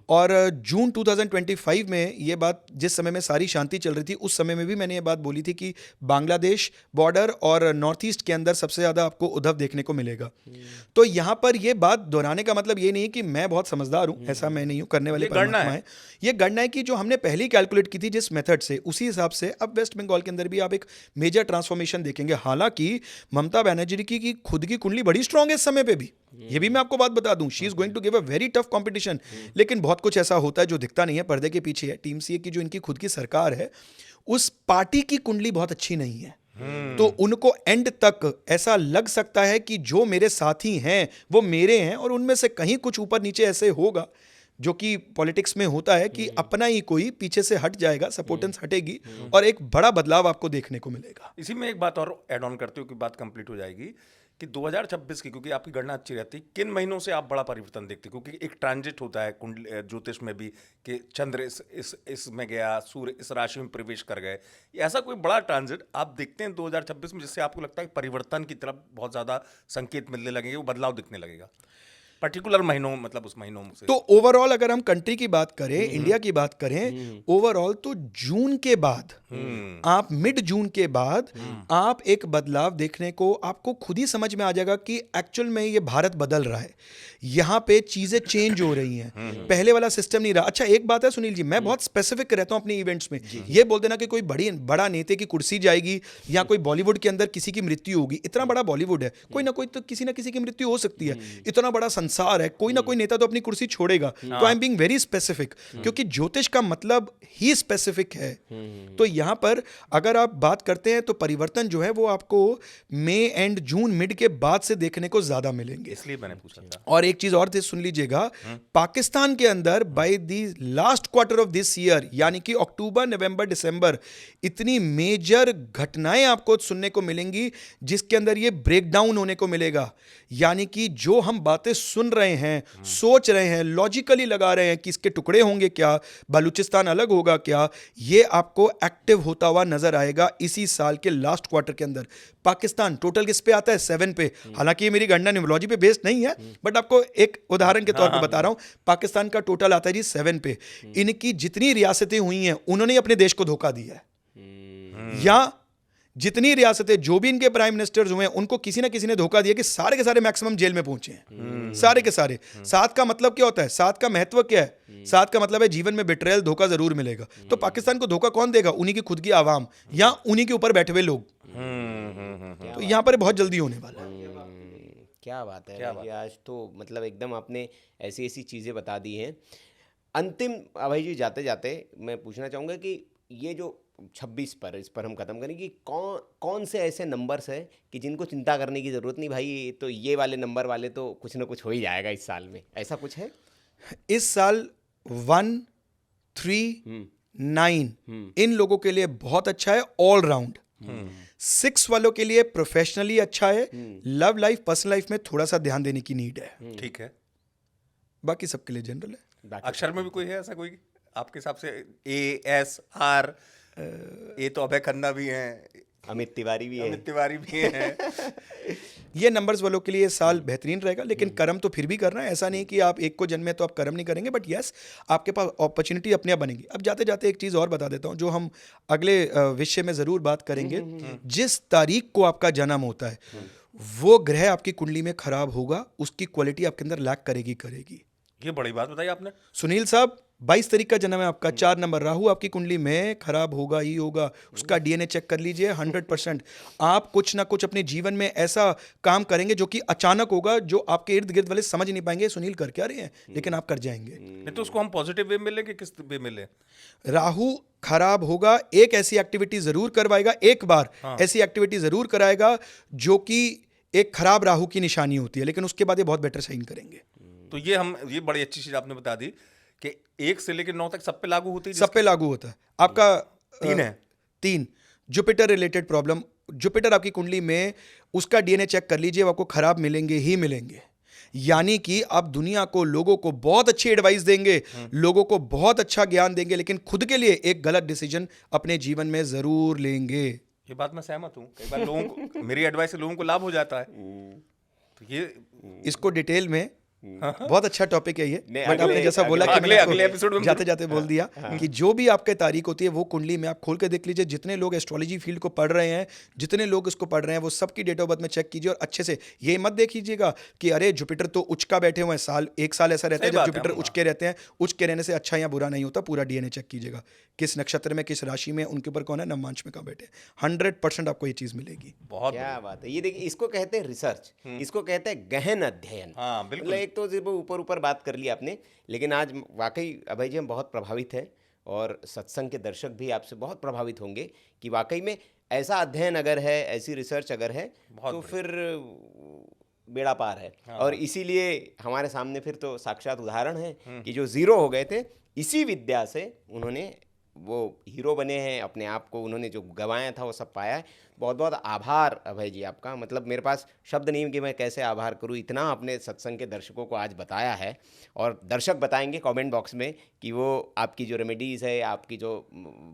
और जून 2025 में ये बात, जिस समय में सारी शांति चल रही थी, उस समय में भी मैंने ये बात बोली थी कि बांग्लादेश बॉर्डर और नॉर्थ ईस्ट के अंदर सबसे ज़्यादा आपको उद्धव देखने को मिलेगा। तो यहाँ पर ये बात दोहराने का मतलब ये नहीं कि मैं बहुत समझदार हूँ, ऐसा मैं नहीं हूँ, करने वाले परमात्मा है। ये गणना है कि जो हमने पहले ही कैलकुलेट की थी जिस मेथड से, उसी हिसाब से अब वेस्ट बंगाल के अंदर भी आप एक मेजर ट्रांसफॉर्मेशन देखेंगे। हालांकि ममता बनर्जी की खुद की कुंडली बड़ी स्ट्रांग है इस समय पे भी, ये भी मैं आपको बात बता दूं। She is going to give a very tough competition. लेकिन बहुत कुछ ऐसा होता है जो दिखता नहीं है, पर्दे के पीछे है। टीम सीए की जो इनकी खुद की सरकार है, उस पार्टी की कुंडली बहुत अच्छी नहीं है। तो उनको एंड तक ऐसा लग सकता है कि जो मेरे साथी हैं वो मेरे हैं, और उनमें से कहीं कुछ ऊपर नीचे ऐसे होगा जो कि पॉलिटिक्स में होता है कि अपना ही कोई पीछे से हट जाएगा, सपोर्टेंस हटेगी और एक बड़ा बदलाव आपको देखने को मिलेगा। इसी में एक बात और ऐड ऑन करते हो कि बात कंप्लीट हो जाएगी कि 2026 की, क्योंकि आपकी गणना अच्छी रहती, किन महीनों से आप बड़ा परिवर्तन देखते? क्योंकि एक ट्रांजिट होता है कुंडली ज्योतिष में भी कि चंद्र इस में गया, सूर्य इस राशि में प्रवेश कर गए। ऐसा कोई बड़ा ट्रांजिट आप देखते हैं 2026 में जिससे आपको लगता है परिवर्तन की तरफ बहुत ज्यादा संकेत मिलने लगेंगे, वो बदलाव दिखने लगेगा पर्टिकुलर महीनों, मतलब उस महीनों से? तो ओवरऑल अगर हम कंट्री की बात करें, इंडिया की बात करें, ओवरऑल तो जून के बाद, आप मिड जून के बाद आप एक बदलाव देखने को, आपको खुद ही समझ में आ जाएगा कि एक्चुअल में ये भारत बदल रहा है। यहाँ पे चीजें चेंज हो रही हैं, पहले वाला सिस्टम नहीं रहा। अच्छा एक बात है सुनील जी, मैं बहुत स्पेसिफिक रहता हूँ अपने इवेंट्स में। ये बोल देना कि कोई बड़ा नेता की कुर्सी जाएगी या कोई बॉलीवुड के अंदर किसी की मृत्यु होगी, इतना बड़ा बॉलीवुड है, कोई ना कोई तो किसी ना किसी की मृत्यु हो सकती है। इतना बड़ा संसार है, कोई ना कोई नेता तो अपनी कुर्सी छोड़ेगा। तो I am being very specific, क्योंकि ज्योतिष का मतलब ही स्पेसिफिक है। तो यहाँ पर अगर आप बात करते हैं तो परिवर्तन जो है वो आपको मई एंड जून मिड के बाद से देखने को ज्यादा मिलेंगे, इसलिए मैंने पूछा था। और एक चीज और सुन लीजिएगा, पाकिस्तान के अंदर by the last quarter of this year, यानी कि अक्टूबर नवंबर दिसंबर, इतनी मेजर घटनाएं आपको सुनने को मिलेंगी जिसके अंदर ये ब्रेकडाउन होने को मिलेगा। यानी कि जो हम बातें सुन रहे हैं, सोच रहे हैं, लॉजिकली लगा रहे हैं कि इसके टुकड़े होंगे क्या, बलूचिस्तान अलग होगा क्या, ये आपको एक्टिव होता हुआ नजर आएगा इसी साल के लास्ट क्वार्टर के अंदर। पाकिस्तान टोटल किस पे आता है? 7 पे। हालांकि ये मेरी गणना न्यूमरोलॉजी पे बेस्ड नहीं है, बट आपको एक उदाहरण के तौर पे बता रहा हूं। पाकिस्तान का टोटल आता है जी 7 पे। इनकी जितनी रियासतें हुई हैं, उन्होंने अपने देश को धोखा दिया है। या जितनी रियासतें, जो भी इनके प्राइम मिनिस्टर्स हुए हैं, उनको किसी ना किसी ने धोखा दिया कि सारे के सारे मैक्सिमम जेल में पहुंचे हैं, सारे के सारे। 7 का मतलब क्या होता है? 7 का महत्व क्या है? 7 का मतलब है जीवन में बिट्रेयल, धोखा जरूर मिलेगा। तो पाकिस्तान को धोखा कौन देगा? उन्हीं की खुद की आवाम या उन्हीं के ऊपर बैठे हुए लोग। तो यहां पर बहुत जल्दी होने वाला है। क्या बात है भाई जी, आज तो मतलब एकदम आपने ऐसी ऐसी चीज़ें बता दी हैं। अंतिम भाई जी जाते जाते मैं पूछना चाहूँगा कि ये जो 26 पर, इस पर हम ख़त्म करें कि कौन से ऐसे नंबर्स हैं कि जिनको चिंता करने की ज़रूरत नहीं भाई, तो ये वाले नंबर वाले तो कुछ ना कुछ हो ही जाएगा इस साल में, ऐसा कुछ है? इस साल 1, 3, 9 इन लोगों के लिए बहुत अच्छा है, ऑल राउंड। 6 वालों के लिए प्रोफेशनली अच्छा है, लव लाइफ, पर्सनल लाइफ में थोड़ा सा ध्यान देने की नीड है। ठीक है। बाकी सबके लिए जनरल है। बाकी अक्षर में भी कोई है ऐसा, कोई आपके हिसाब से? ASR, ये तो अभय खन्ना भी हैं, अमित तिवारी भी है। अमित तिवारी भी हैं। ये नंबर्स वालों के लिए साल बेहतरीन रहेगा, लेकिन कर्म तो फिर भी करना है। ऐसा नहीं कि आप एक को जन्मे तो आप कर्म नहीं करेंगे, बट यस आपके पास अपॉर्चुनिटी अपने आप बनेगी। अब जाते जाते एक चीज़ और बता देता हूँ जो हम अगले विषय में ज़रूर बात करेंगे। जिस तारीख को आपका जन्म होता है, वो ग्रह आपकी कुंडली में खराब होगा, उसकी क्वालिटी आपके अंदर लैक करेगी। ये बड़ी बात बताई आपने। सुनील साहब 22 तारीख का जन्म है आपका, 4 नंबर, राहु आपकी कुंडली में खराब होगा ही होगा। उसका DNA चेक कर लीजिए, 100%। आप कुछ ना कुछ अपने जीवन में ऐसा काम करेंगे जो कि अचानक होगा, जो आपके इर्द गिर्द वाले समझ नहीं पाएंगे सुनील कर क्या रहे हैं, लेकिन आप कर जाएंगे। नहीं तो उसको हम पॉजिटिव वे में लें कि किस वे में लें? राहु खराब होगा, एक ऐसी एक्टिविटी जरूर करवाएगा, एक बार ऐसी एक्टिविटी जरूर कराएगा जो कि एक खराब राहु की निशानी होती है, लेकिन उसके बाद ये बहुत बेटर साइन करेंगे। तो ये बड़ी अच्छी चीज आपने बता दी कि 1 से लेकर 9 तक सब पे लागू होती है। सब पे लागू होता है। आपका 3 है। 3 जुपिटर रिलेटेड प्रॉब्लम, जुपिटर आपकी कुंडली में, उसका DNA चेक कर लीजिए, आपको खराब मिलेंगे ही मिलेंगे। यानी कि आप दुनिया को, लोगों को बहुत अच्छी एडवाइस देंगे, लोगों को बहुत अच्छा ज्ञान देंगे, लेकिन खुद के लिए एक गलत डिसीजन अपने जीवन में जरूर लेंगे। ये बात मैं सहमत हूँ। कई बार लोगों को मेरी एडवाइस से लोगों को लाभ हो जाता है। तो ये इसको डिटेल में, बहुत अच्छा टॉपिक है ये, नहीं, बट आपने जैसा बोला कि अगले मैंने एपिसोड में जाते जाते बोल दिया कि जो भी आपके तारीख होती है वो कुंडली में आप खोल के देख लीजिए। जितने लोग एस्ट्रोलॉजी फील्ड को पढ़ रहे हैं, जितने लोग इसको पढ़ रहे हैं, वो सबकी डेट ऑफ बर्थ में चेक कीजिए और अच्छे से ये मत देखिएगा कि अरे जुपिटर तो उच्च का बैठे हुए हैं, एक साल ऐसा रहता है जब जुपिटर उच्च के रहते हैं। उच्च के रहने से अच्छा या बुरा नहीं होता, पूरा DNA चेक कीजिएगा, किस नक्षत्र में, किस राशि में, उनके ऊपर कौन है, नवमांश में कहाँ बैठे। 100% आपको ये चीज मिलेगी। बहुत क्या बात है। ये देखिए, इसको कहते हैं रिसर्च, इसको कहते हैं गहन अध्ययन। हाँ, बिल्कुल। मतलब एक तो सिर्फ ऊपर ऊपर बात कर ली आपने, लेकिन आज वाकई अभय जी हम बहुत प्रभावित हैं, और सत्संग के दर्शक भी आपसे बहुत प्रभावित होंगे कि वाकई में ऐसा अध्ययन अगर है, ऐसी रिसर्च अगर है, तो फिर बेड़ा पार है। और इसीलिए हमारे सामने फिर तो साक्षात उदाहरण है कि जो जीरो हो गए थे, इसी विद्या से उन्होंने वो हीरो बने हैं, अपने आप को उन्होंने जो गंवाया था वो सब पाया है। बहुत बहुत आभार अभय जी आपका। मतलब मेरे पास शब्द नहीं कि मैं कैसे आभार करूं, इतना आपने सत्संग के दर्शकों को आज बताया है, और दर्शक बताएंगे कमेंट बॉक्स में कि वो आपकी जो रेमेडीज़ है, आपकी जो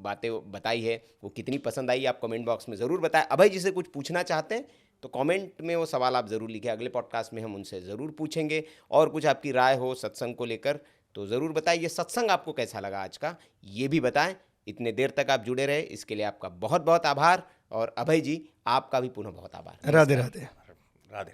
बातें बताई है, वो कितनी पसंद आई। आप कमेंट बॉक्स में ज़रूर बताएं। अभय जी से कुछ पूछना चाहते हैं तो कमेंट में वो सवाल आप ज़रूर लिखें, अगले पॉडकास्ट में हम उनसे ज़रूर पूछेंगे। और कुछ आपकी राय हो सत्संग को लेकर तो ज़रूर बताइए। सत्संग आपको कैसा लगा आज का, ये भी बताएं। इतने देर तक आप जुड़े रहे, इसके लिए आपका बहुत बहुत आभार। और अभय जी आपका भी पुनः बहुत आभार। राधे राधे। राधे।